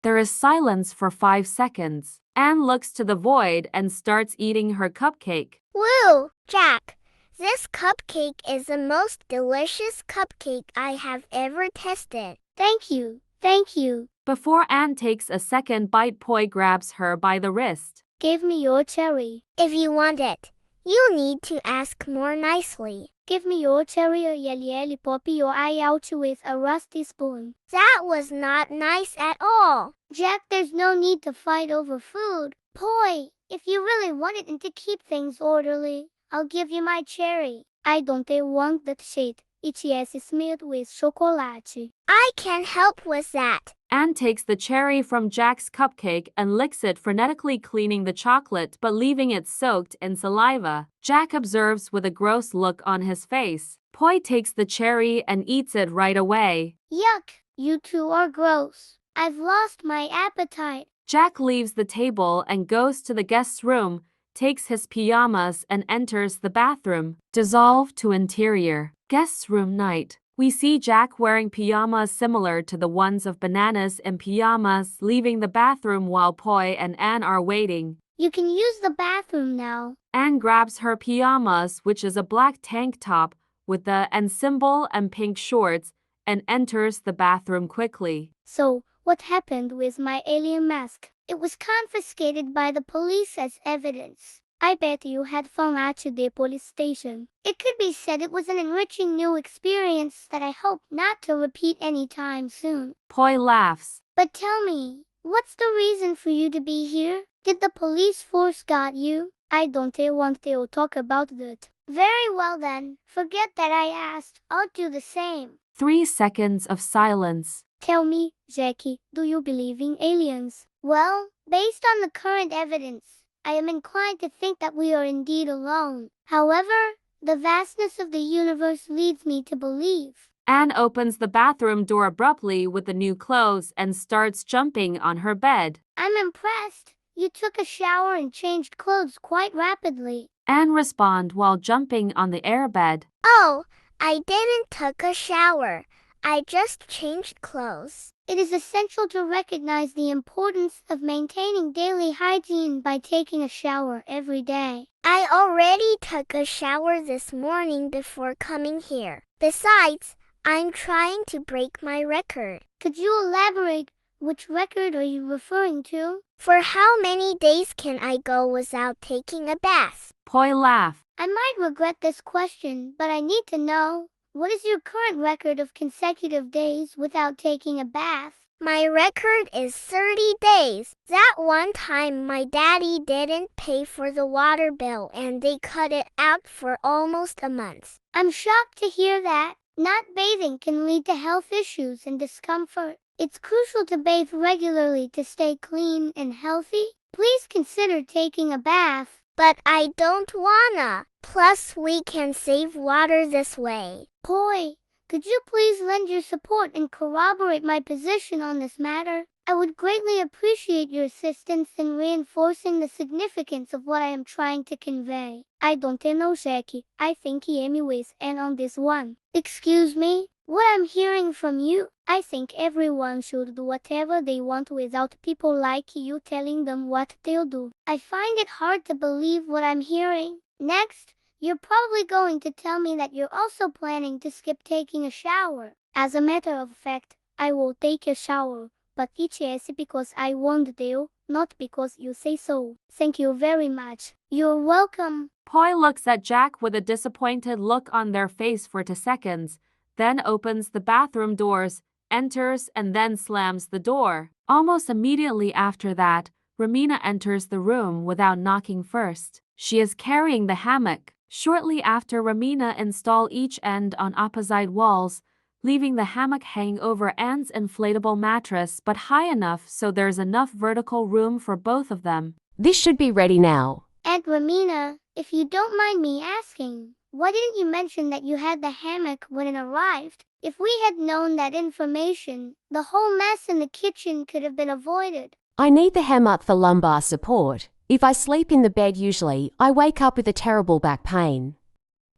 Speaker 5: There is silence for 5 seconds. Anne looks to the void and starts eating her cupcake.
Speaker 7: Woo, Jack, this cupcake is the most delicious cupcake I have ever tasted.
Speaker 4: Thank you, thank you.
Speaker 5: Before Anne takes a second bite, Poi grabs her by the wrist.
Speaker 4: Give me your cherry.
Speaker 7: If you want it, you need to ask more nicely.
Speaker 4: Give me your cherry or yelly poppy your eye out with a rusty spoon.
Speaker 7: That was not nice at all.
Speaker 4: Jack, there's no need to fight over food. Poi, if you really want it and to keep things orderly, I'll give you my cherry. I don't want that shit. It is smeared with chocolate.
Speaker 7: I can help with that.
Speaker 5: Anne takes the cherry from Jack's cupcake and licks it, frenetically cleaning the chocolate but leaving it soaked in saliva. Jack observes with a gross look on his face. Poi takes the cherry and eats it right away.
Speaker 4: Yuck, you two are gross. I've lost my appetite.
Speaker 5: Jack leaves the table and goes to the guest's room, takes his pajamas and enters the bathroom. Dissolve to interior. Guest's room night. We see Jack wearing pajamas similar to the ones of Bananas in Pajamas leaving the bathroom while Poi and Anne are waiting.
Speaker 4: You can use the bathroom now.
Speaker 5: Anne grabs her pajamas, which is a black tank top with the N symbol and pink shorts, and enters the bathroom quickly.
Speaker 4: So, what happened with my alien mask? It was confiscated by the police as evidence. I bet you had fun at the police station. It could be said it was an enriching new experience that I hope not to repeat anytime soon.
Speaker 5: Poi laughs.
Speaker 4: But tell me, what's the reason for you to be here? Did the police force got you? I don't want to talk about that. Very well then, forget that I asked. I'll do the same.
Speaker 5: 3 seconds of silence.
Speaker 4: Tell me, Jackie, do you believe in aliens? Well, based on the current evidence, I am inclined to think that we are indeed alone. However, the vastness of the universe leads me to believe.
Speaker 5: Anne opens the bathroom door abruptly with the new clothes and starts jumping on her bed.
Speaker 4: I'm impressed. You took a shower and changed clothes quite rapidly.
Speaker 5: Anne responds while jumping on the airbed.
Speaker 7: Oh, I didn't take a shower. I just changed clothes.
Speaker 4: It is essential to recognize the importance of maintaining daily hygiene by taking a shower every day.
Speaker 7: I already took a shower this morning before coming here. Besides, I'm trying to break my record.
Speaker 4: Could you elaborate? Which record are you referring to?
Speaker 7: For how many days can I go without taking a bath?
Speaker 5: Poi laughs.
Speaker 4: I might regret this question, but I need to know. What is your current record of consecutive days without taking a bath?
Speaker 7: My record is 30 days. That one time my daddy didn't pay for the water bill and they cut it out for almost a month.
Speaker 4: I'm shocked to hear that. Not bathing can lead to health issues and discomfort. It's crucial to bathe regularly to stay clean and healthy. Please consider taking a bath.
Speaker 7: But I don't wanna. Plus, we can save water this way.
Speaker 4: Poi, could you please lend your support and corroborate my position on this matter? I would greatly appreciate your assistance in reinforcing the significance of what I am trying to convey. I don't know, Jackie. I think he anyways and on this one. Excuse me? What I'm hearing from you, I think everyone should do whatever they want without people like you telling them what they'll do. I find it hard to believe what I'm hearing. Next, you're probably going to tell me that you're also planning to skip taking a shower. As a matter of fact, I will take a shower, but it's because I want to, not because you say so. Thank you very much. You're welcome.
Speaker 5: Poi looks at Jak with a disappointed look on their face for 2 seconds, then opens the bathroom doors, enters, and then slams the door. Almost immediately after that, Romina enters the room without knocking first. She is carrying the hammock. Shortly after, Romina install each end on opposite walls, leaving the hammock hanging over Anne's inflatable mattress but high enough so there's enough vertical room for both of them.
Speaker 8: This should be ready now.
Speaker 4: Aunt Romina, if you don't mind me asking, why didn't you mention that you had the hammock when it arrived? If we had known that information, the whole mess in the kitchen could have been avoided.
Speaker 8: I need the hammock for lumbar support. If I sleep in the bed usually, I wake up with a terrible back pain.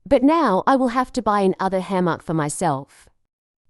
Speaker 8: But now I will have to buy another hammock for myself.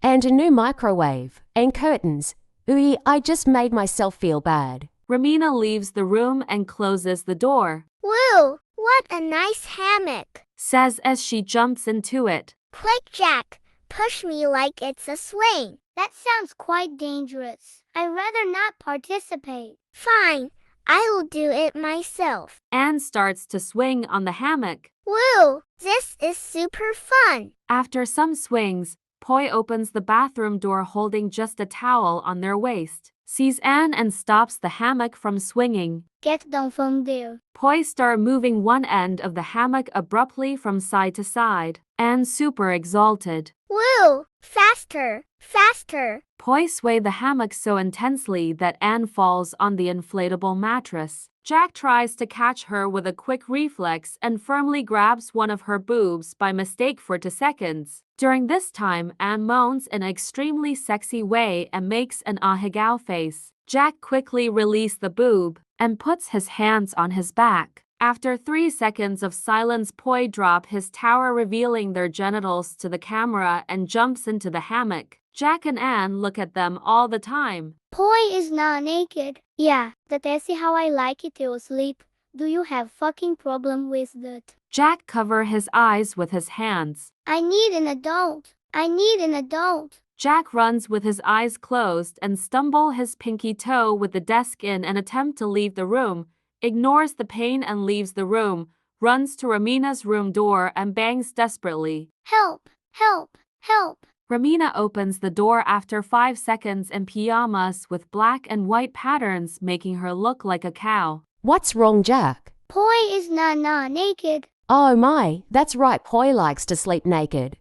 Speaker 8: And a new microwave, and curtains. Ooh, I just made myself feel bad.
Speaker 5: Romina leaves the room and closes the door.
Speaker 7: Woo! What a nice hammock!
Speaker 5: Says as she jumps into it.
Speaker 7: Quick, Jak, push me like it's a swing.
Speaker 4: That sounds quite dangerous. I'd rather not participate.
Speaker 7: Fine, I will do it myself.
Speaker 5: Anne starts to swing on the hammock.
Speaker 7: Woo! This is super fun.
Speaker 5: After some swings, Poi opens the bathroom door holding just a towel on their waist, sees Anne and stops the hammock from swinging.
Speaker 4: Get down from there.
Speaker 5: Poi starts moving one end of the hammock abruptly from side to side. Anne super exalted.
Speaker 7: Woo! Faster! Faster!
Speaker 5: Poi sway the hammock so intensely that Anne falls on the inflatable mattress. Jak tries to catch her with a quick reflex and firmly grabs one of her boobs by mistake for 2 seconds. During this time, Anne moans in an extremely sexy way and makes an ahegao face. Jak quickly releases the boob and puts his hands on his back. After 3 seconds of silence, Poi drops his towel, revealing their genitals to the camera, and jumps into the hammock. Jak and Anne look at them all the time.
Speaker 4: Poi is not naked. Yeah, that's how I like it to sleep. Do you have fucking problem with that?
Speaker 5: Jak covers his eyes with his hands.
Speaker 4: I need an adult. I need an adult.
Speaker 5: Jak runs with his eyes closed and stumbles his pinky toe with the desk in an attempt to leave the room, ignores the pain and leaves the room, runs to Romina's room door and bangs desperately.
Speaker 4: Help! Help! Help!
Speaker 5: Romina opens the door after 5 seconds in pajamas with black and white patterns, making her look like a cow.
Speaker 8: What's wrong, Jak?
Speaker 4: Poi is not naked.
Speaker 8: Oh my, that's right, Poi likes to sleep naked.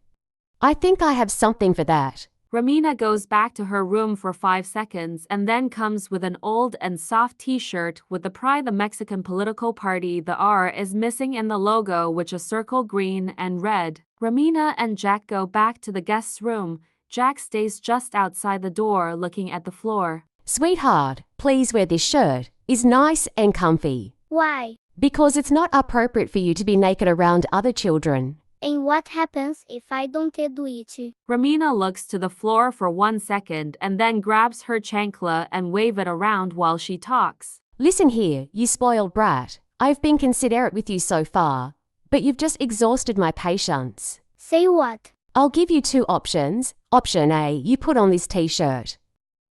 Speaker 8: I think I have something for that.
Speaker 5: Romina goes back to her room for 5 seconds and then comes with an old and soft t-shirt with the pride the Mexican political party. The R is missing in the logo, which is circle green and red. Romina and Jak go back to the guest's room. Jak stays just outside the door looking at the floor.
Speaker 8: Sweetheart, please wear this shirt. It's nice and comfy.
Speaker 4: Why?
Speaker 8: Because it's not appropriate for you to be naked around other children.
Speaker 4: And what happens if I don't do it?
Speaker 5: Romina looks to the floor for 1 second and then grabs her chancla and waves it around while she talks.
Speaker 8: Listen here, you spoiled brat. I've been considerate with you so far, but you've just exhausted my patience.
Speaker 4: Say what?
Speaker 8: I'll give you 2 options. Option A, you put on this t-shirt.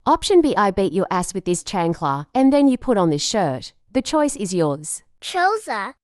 Speaker 8: Option B, I beat your ass with this chancla and then you put on this shirt. The choice is yours.
Speaker 7: Chosa.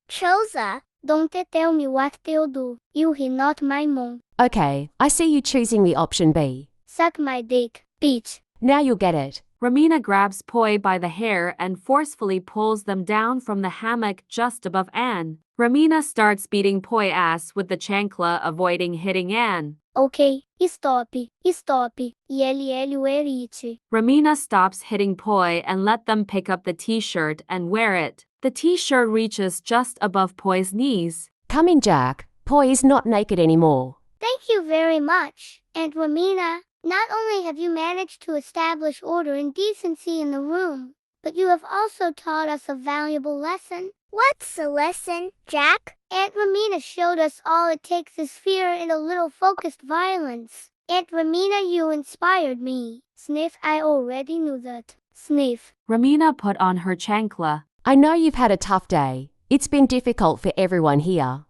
Speaker 4: Don't tell me what to do. You're not my mom.
Speaker 8: Okay, I see you choosing the option B.
Speaker 4: Suck my dick, bitch.
Speaker 8: Now you'll get it.
Speaker 5: Romina grabs Poi by the hair and forcefully pulls them down from the hammock just above Anne. Romina starts beating Poi ass with the chancla, avoiding hitting Anne.
Speaker 4: Okay, stop. Ele wear it.
Speaker 5: Romina stops hitting Poi and let them pick up the t-shirt and wear it. The t-shirt reaches just above Poi's knees.
Speaker 8: Come in, Jak. Poi is not naked anymore.
Speaker 4: Thank you very much, Aunt Romina. Not only have you managed to establish order and decency in the room, but you have also taught us a valuable lesson.
Speaker 7: What's the lesson, Jak?
Speaker 4: Aunt Romina showed us all it takes is fear and a little focused violence. Aunt Ramina, you inspired me. Sniff, I already knew that. Sniff.
Speaker 5: Ramina put on her chancla.
Speaker 8: I know you've had a tough day. It's been difficult for everyone here.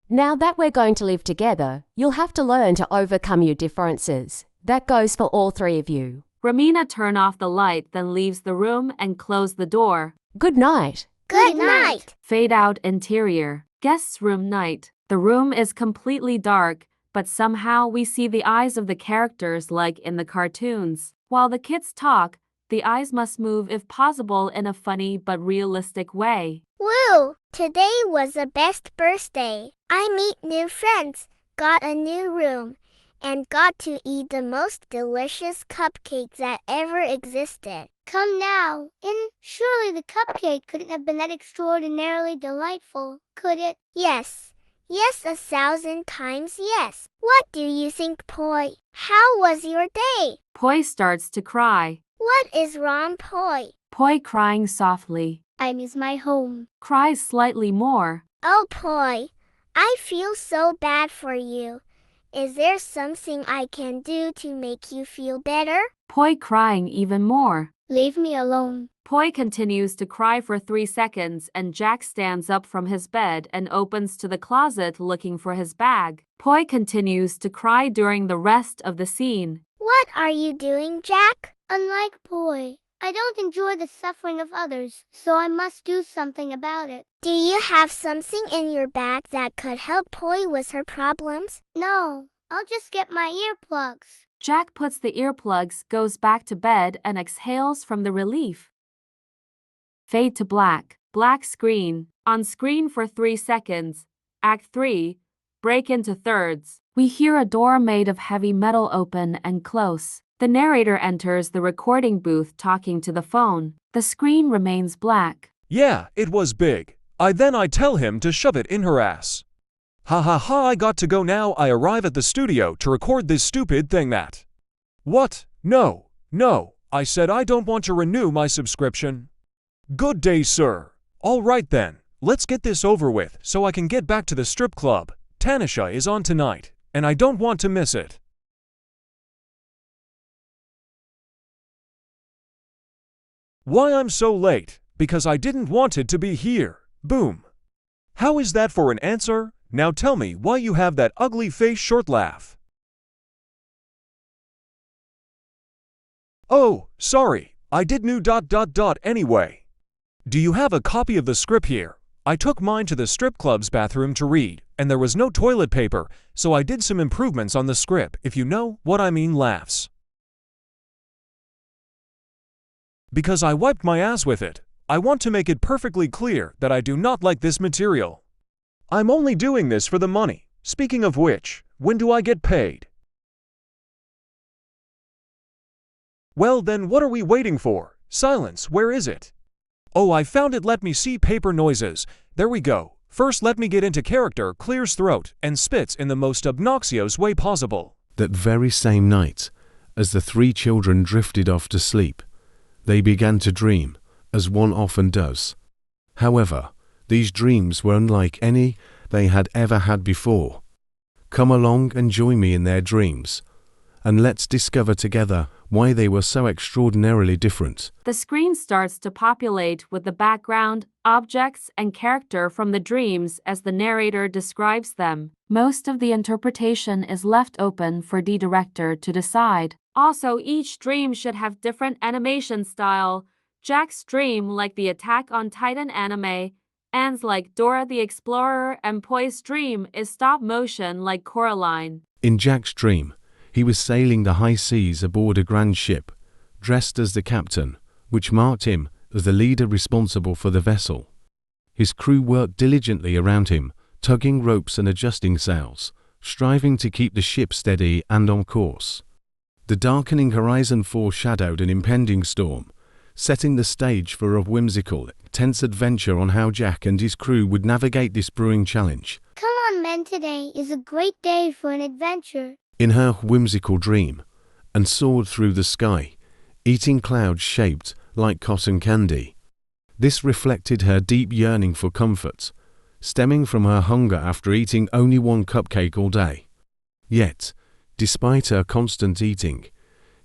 Speaker 8: Now that we're going to live together, you'll have to learn to overcome your differences. That goes for all three of you.
Speaker 5: Ramina turned off the light, then leaves the room and closed the door.
Speaker 8: Good night.
Speaker 7: Good night.
Speaker 5: Fade out interior. Guest's room night. The room is completely dark, but somehow we see the eyes of the characters like in the cartoons. While the kids talk, the eyes must move if possible in a funny but realistic way.
Speaker 7: Woo! Today was the best birthday. I meet new friends, got a new room, and got to eat the most delicious cupcakes that ever existed.
Speaker 4: Come now, surely the cupcake couldn't have been that extraordinarily delightful, could it?
Speaker 7: Yes. Yes, 1,000 times yes. What do you think, Poi? How was your day?
Speaker 5: Poi starts to cry.
Speaker 7: What is wrong, Poi?
Speaker 5: Poi crying softly.
Speaker 4: I miss my home.
Speaker 5: Cries slightly more.
Speaker 7: Oh, Poi, I feel so bad for you. Is there something I can do to make you feel better?
Speaker 5: Poi crying even more.
Speaker 4: Leave me alone.
Speaker 5: Poi continues to cry for 3 seconds and Jak stands up from his bed and opens to the closet looking for his bag. Poi continues to cry during the rest of the scene.
Speaker 7: What are you doing, Jak?
Speaker 4: Unlike Poi, I don't enjoy the suffering of others, so I must do something about it.
Speaker 7: Do you have something in your bag that could help Poi with her problems?
Speaker 4: No, I'll just get my earplugs.
Speaker 5: Jak puts the earplugs, goes back to bed, and exhales from the relief. Fade to black. Black screen. On screen for 3 seconds. Act 3. Break into thirds. We hear a door made of heavy metal open and close. The narrator enters the recording booth talking to the phone. The screen remains black.
Speaker 11: Yeah, it was big. I tell him to shove it in her ass. Ha ha ha, I got to go now. I arrive at the studio to record this stupid thing that. What? No, I said I don't want to renew my subscription. Good day, sir. All right then, let's get this over with so I can get back to the strip club. Tanisha is on tonight, and I don't want to miss it. Why I'm so late? Because I didn't want it to be here. Boom. How is that for an answer? Now tell me why you have that ugly face short laugh. Oh, sorry, I did new ... anyway. Do you have a copy of the script here? I took mine to the strip club's bathroom to read, and there was no toilet paper, so I did some improvements on the script, if you know what I mean. Laughs. Because I wiped my ass with it. I want to make it perfectly clear that I do not like this material. I'm only doing this for the money. Speaking of which, when do I get paid? Well then, what are we waiting for? Silence, where is it? Oh, I found it. Let me see. Paper noises. There we go. First let me get into character. Clears throat and spits in the most obnoxious way possible.
Speaker 12: That very same night, as the 3 children drifted off to sleep, they began to dream, as one often does. However, these dreams were unlike any they had ever had before. Come along and join me in their dreams, and let's discover together why they were so extraordinarily different.
Speaker 5: The screen starts to populate with the background, objects, and character from the dreams as the narrator describes them. Most of the interpretation is left open for the director to decide. Also, each dream should have different animation style. Jak's dream, like the Attack on Titan anime, ends like Dora the Explorer, and Poi's dream is stop motion like Coraline.
Speaker 12: In Jak's dream, he was sailing the high seas aboard a grand ship, dressed as the captain, which marked him as the leader responsible for the vessel. His crew worked diligently around him, tugging ropes and adjusting sails, striving to keep the ship steady and on course. The darkening horizon foreshadowed an impending storm, setting the stage for a whimsical, tense adventure on how Jak and his crew would navigate this brewing challenge.
Speaker 4: Come on, men, today is a great day for an adventure.
Speaker 12: In her whimsical dream, and soared through the sky, eating clouds shaped like cotton candy. This reflected her deep yearning for comfort, stemming from her hunger after eating only one cupcake all day. Yet, Despite her constant eating,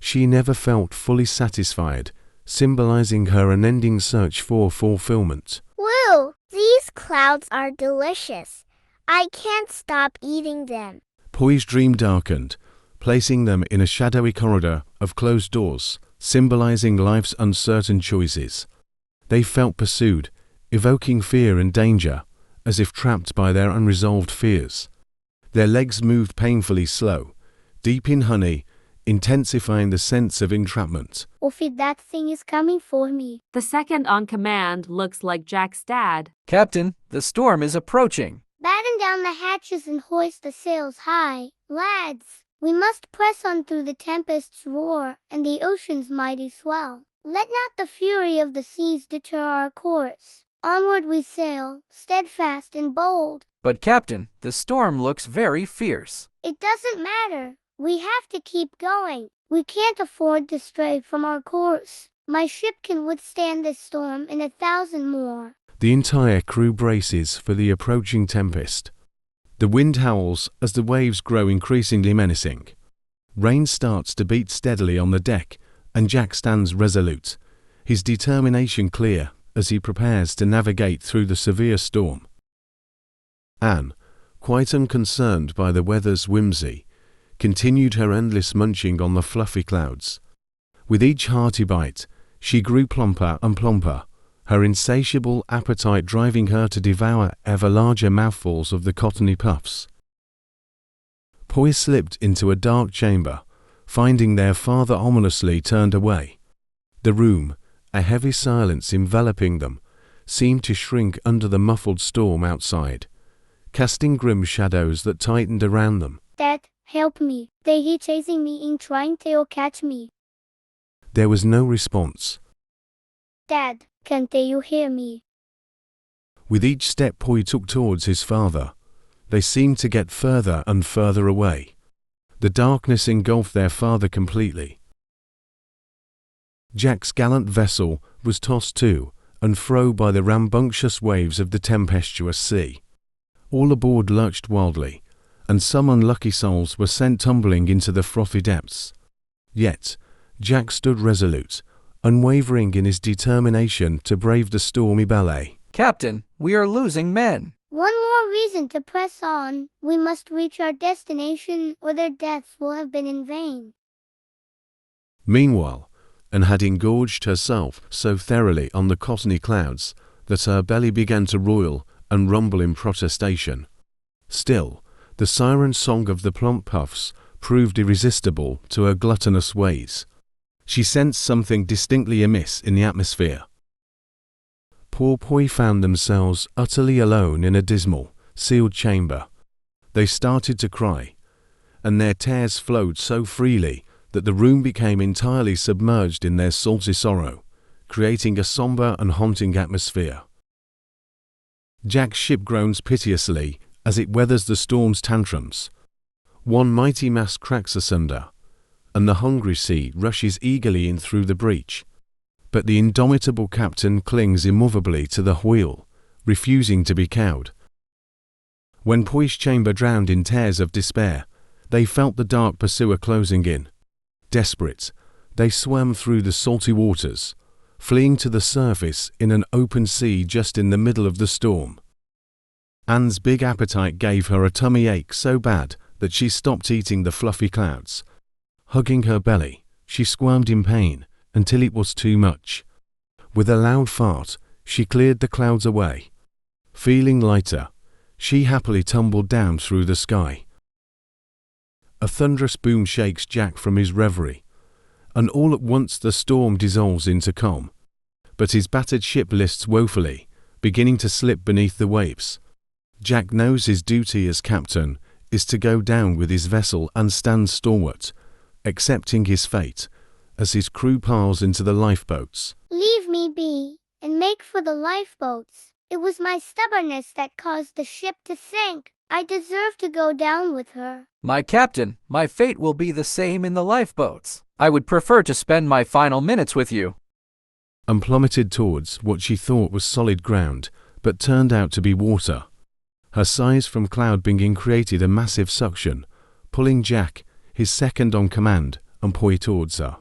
Speaker 12: she never felt fully satisfied, symbolizing her unending search for fulfillment.
Speaker 7: Woo! These clouds are delicious. I can't stop eating them.
Speaker 12: Poi's dream darkened, placing them in a shadowy corridor of closed doors, symbolizing life's uncertain choices. They felt pursued, evoking fear and danger, as if trapped by their unresolved fears. Their legs moved painfully slow, deep in honey, intensifying the sense of entrapment.
Speaker 4: Oofy, that thing is coming for me.
Speaker 5: The second on command looks like Jack's dad.
Speaker 3: Captain, the storm is approaching.
Speaker 4: Batten down the hatches and hoist the sails high. Lads, we must press on through the tempest's roar and the ocean's mighty swell. Let not the fury of the seas deter our course. Onward we sail, steadfast and bold.
Speaker 3: But Captain, the storm looks very fierce.
Speaker 4: It doesn't matter. We have to keep going. We can't afford to stray from our course. My ship can withstand this storm and 1,000 more.
Speaker 12: The entire crew braces for the approaching tempest. The wind howls as the waves grow increasingly menacing. Rain starts to beat steadily on the deck, and Jack stands resolute, his determination clear as he prepares to navigate through the severe storm. Anne, quite unconcerned by the weather's whimsy, continued her endless munching on the fluffy clouds. With each hearty bite, she grew plumper and plumper, her insatiable appetite driving her to devour ever larger mouthfuls of the cottony puffs. Poi slipped into a dark chamber, finding their father ominously turned away. The room, a heavy silence enveloping them, seemed to shrink under the muffled storm outside, casting grim shadows that tightened around them.
Speaker 4: Dad, help me. They he chasing me in trying to catch me.
Speaker 12: There was no response.
Speaker 4: Dad, can't you hear me?
Speaker 12: With each step Poi took towards his father, they seemed to get further and further away. The darkness engulfed their father completely. Jack's gallant vessel was tossed to and fro by the rambunctious waves of the tempestuous sea. All aboard lurched wildly, and some unlucky souls were sent tumbling into the frothy depths. Yet, Jack stood resolute, unwavering in his determination to brave the stormy ballet.
Speaker 3: Captain, we are losing men.
Speaker 4: One more reason to press on. We must reach our destination, or their deaths will have been in vain.
Speaker 12: Meanwhile, Anne had engorged herself so thoroughly on the cottony clouds that her belly began to roil and rumble in protestation. Still, the siren song of the plump puffs proved irresistible to her gluttonous ways. She sensed something distinctly amiss in the atmosphere. Poor Poi found themselves utterly alone in a dismal, sealed chamber. They started to cry, and their tears flowed so freely that the room became entirely submerged in their salty sorrow, creating a somber and haunting atmosphere. Jack's ship groans piteously as it weathers the storm's tantrums. One mighty mast cracks asunder, and the hungry sea rushes eagerly in through the breach. But the indomitable captain clings immovably to the wheel, refusing to be cowed. When Poi's chamber drowned in tears of despair, they felt the dark pursuer closing in. Desperate, they swam through the salty waters, fleeing to the surface in an open sea just in the middle of the storm. Anne's big appetite gave her a tummy ache so bad that she stopped eating the fluffy clouds. Hugging her belly, she squirmed in pain until it was too much. With a loud fart, she cleared the clouds away. Feeling lighter, she happily tumbled down through the sky. A thunderous boom shakes Jack from his reverie, and all at once the storm dissolves into calm. But his battered ship lists woefully, beginning to slip beneath the waves. Jack knows his duty as captain is to go down with his vessel and stand stalwart, accepting his fate, as his crew piles into the lifeboats.
Speaker 4: Leave me be, and make for the lifeboats. It was my stubbornness that caused the ship to sink. I deserve to go down with her.
Speaker 3: My captain, my fate will be the same in the lifeboats. I would prefer to spend my final minutes with you.
Speaker 12: And plummeted towards what she thought was solid ground, but turned out to be water. Her size from cloud binging created a massive suction, pulling Jack, his second on command, and Poi towards her.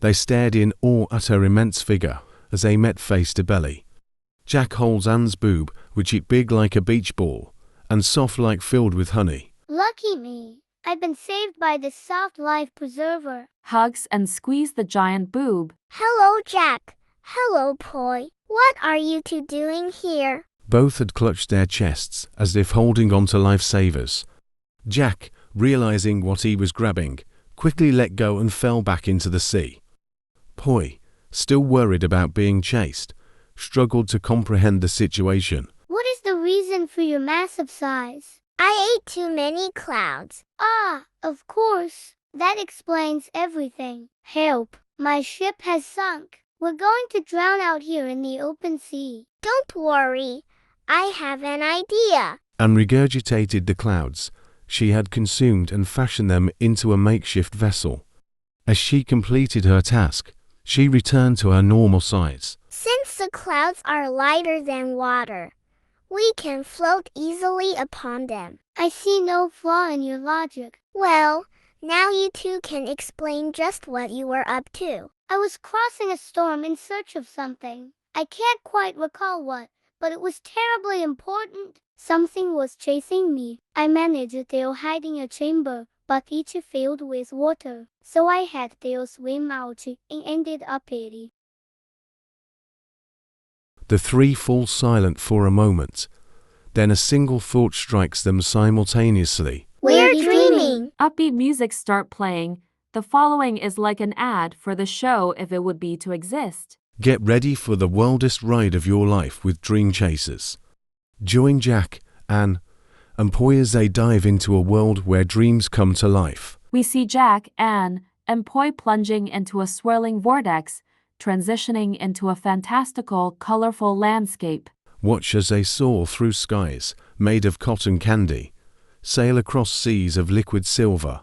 Speaker 12: They stared in awe at her immense figure as they met face to belly. Jak holds Ann's boob, which is big like a beach ball, and soft like filled with honey.
Speaker 4: Lucky me. I've been saved by this soft life preserver.
Speaker 5: Hugs and squeeze the giant boob.
Speaker 7: Hello, Jak. Hello, Poi. What are you two doing here?
Speaker 12: Both had clutched their chests as if holding on to lifesavers. Jak, realizing what he was grabbing, quickly let go and fell back into the sea. Poi, still worried about being chased, struggled to comprehend the situation.
Speaker 4: What is the reason for your massive size?
Speaker 7: I ate too many clouds.
Speaker 4: Ah, of course. That explains everything. Help. My ship has sunk. We're going to drown out here in the open sea.
Speaker 7: Don't worry. I have an idea.
Speaker 12: And regurgitated the clouds she had consumed and fashioned them into a makeshift vessel. As she completed her task, she returned to her normal size.
Speaker 7: Since the clouds are lighter than water, we can float easily upon them.
Speaker 4: I see no flaw in your logic.
Speaker 7: Well, now you two can explain just what you were up to.
Speaker 4: I was crossing a storm in search of something. I can't quite recall what, but it was terribly important. Something was chasing me. I managed to hiding a chamber, but each filled with water, so I had to swim out and ended up it.
Speaker 12: The three fall silent for a moment. Then a single thought strikes them simultaneously.
Speaker 7: We're dreaming.
Speaker 5: Upbeat music start playing. The following is like an ad for the show if it would be to exist.
Speaker 12: Get ready for the wildest ride of your life with Dream Chasers. Join Jak, Ann, and Poi as they dive into a world where dreams come to life.
Speaker 5: We see Jak, Ann, and Poi plunging into a swirling vortex, transitioning into a fantastical, colorful landscape.
Speaker 12: Watch as they soar through skies made of cotton candy, sail across seas of liquid silver,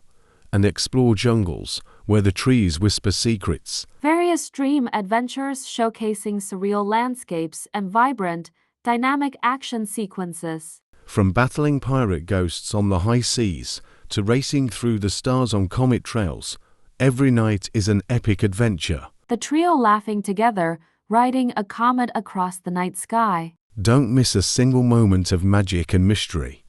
Speaker 12: and explore jungles where the trees whisper secrets.
Speaker 5: Various dream adventures showcasing surreal landscapes and vibrant, dynamic action sequences.
Speaker 12: From battling pirate ghosts on the high seas to racing through the stars on comet trails, every night is an epic adventure.
Speaker 5: The trio laughing together, riding a comet across the night sky.
Speaker 12: Don't miss a single moment of magic and mystery.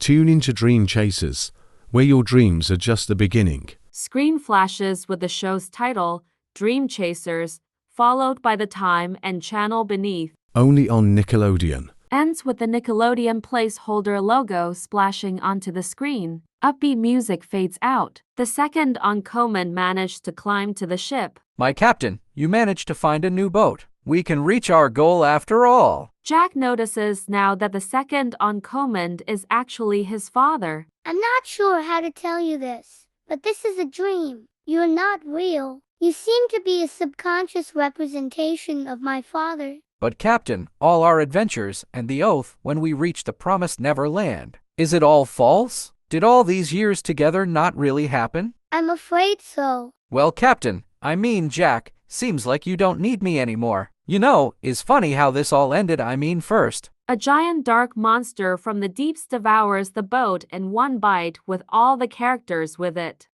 Speaker 12: Tune into Dream Chasers, where your dreams are just the beginning.
Speaker 5: Screen flashes with the show's title, Dream Chasers, followed by the time and channel beneath.
Speaker 12: Only on Nickelodeon.
Speaker 5: Ends with the Nickelodeon placeholder logo splashing onto the screen. Upbeat music fades out. The second on command managed to climb to the ship.
Speaker 3: My captain, you managed to find a new boat. We can reach our goal after all.
Speaker 5: Jak notices now that the second on command is actually his father.
Speaker 4: I'm not sure how to tell you this, but this is a dream. You're not real. You seem to be a subconscious representation of my father.
Speaker 3: But Captain, all our adventures and the oath when we reach the promised Neverland, is it all false? Did all these years together not really happen?
Speaker 4: I'm afraid so.
Speaker 3: Well, Captain, I mean Jak, seems like you don't need me anymore. You know, it's funny how this all ended, first.
Speaker 5: A giant dark monster from the deeps devours the boat in one bite with all the characters with it.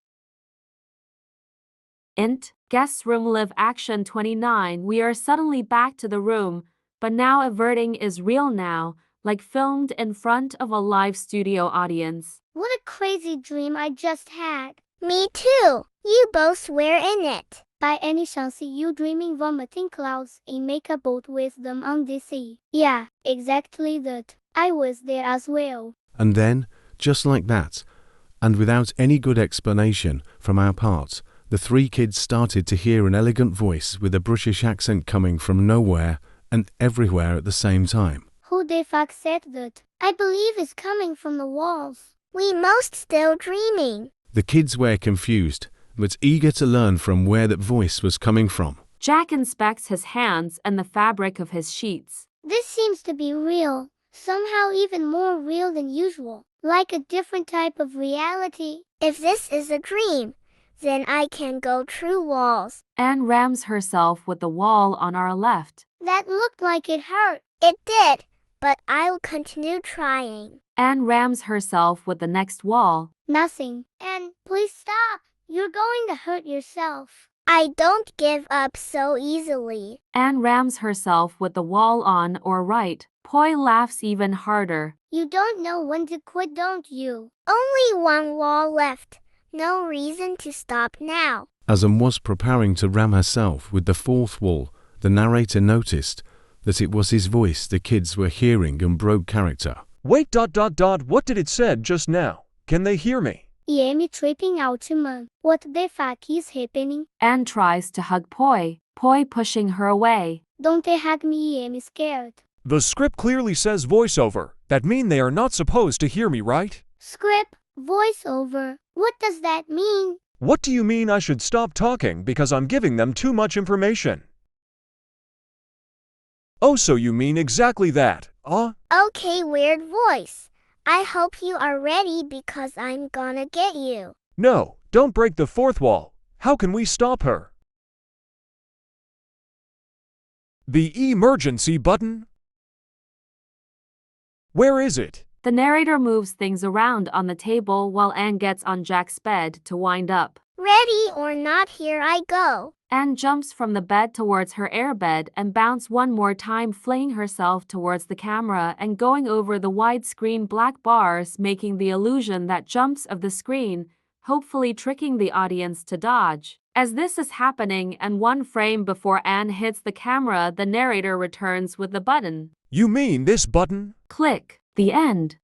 Speaker 5: Int. Guest room live action 29. We are suddenly back to the room, but now averting is real now, like filmed in front of a live studio audience.
Speaker 4: What a crazy dream I just had.
Speaker 7: Me too. You both were in it.
Speaker 4: By any chance you dreaming vomiting clouds and make a boat with them on the sea? Yeah, exactly that. I was there as well.
Speaker 12: And then, just like that, and without any good explanation from our part, the three kids started to hear an elegant voice with a British accent coming from nowhere and everywhere at the same time.
Speaker 4: Who the fuck said that? I believe it's coming from the walls.
Speaker 7: We most still dreaming.
Speaker 12: The kids were confused, but eager to learn from where that voice was coming from.
Speaker 5: Jak inspects his hands and the fabric of his sheets.
Speaker 4: This seems to be real, somehow even more real than usual, like a different type of reality.
Speaker 7: If this is a dream, then I can go through walls.
Speaker 5: Anne rams herself with the wall on our left.
Speaker 4: That looked like it hurt.
Speaker 7: It did, but I'll continue trying.
Speaker 5: Anne rams herself with the next wall.
Speaker 4: Nothing. Anne, please stop. You're going to hurt yourself.
Speaker 7: I don't give up so easily.
Speaker 5: Anne rams herself with the wall on or right. Poi laughs even harder.
Speaker 4: You don't know when to quit, don't you?
Speaker 7: Only one wall left. No reason to stop now.
Speaker 12: As Anne was preparing to ram herself with the fourth wall, the narrator noticed that it was his voice the kids were hearing and broke character.
Speaker 11: Wait, what did it said just now? Can they hear me?
Speaker 4: I'm tripping out, Mom. What the fuck is happening?
Speaker 5: Anne tries to hug Poi. Poi pushing her away.
Speaker 4: Don't they hug me, I'm scared.
Speaker 11: The script clearly says voiceover. That mean they are not supposed to hear me, right?
Speaker 4: Scrip, voiceover. What does that mean?
Speaker 11: What do you mean I should stop talking because I'm giving them too much information? Oh, so you mean exactly that, huh?
Speaker 7: Okay, weird voice. I hope you are ready because I'm gonna get you.
Speaker 11: No, don't break the fourth wall. How can we stop her? The emergency button? Where is it?
Speaker 5: The narrator moves things around on the table while Anne gets on Jack's bed to wind up.
Speaker 7: Ready or not, here I go.
Speaker 5: Anne jumps from the bed towards her airbed and bounces one more time, flinging herself towards the camera and going over the widescreen black bars, making the illusion that jumps of the screen, hopefully tricking the audience to dodge. As this is happening and one frame before Anne hits the camera, the narrator returns with the button.
Speaker 11: You mean this button?
Speaker 5: Click. The end.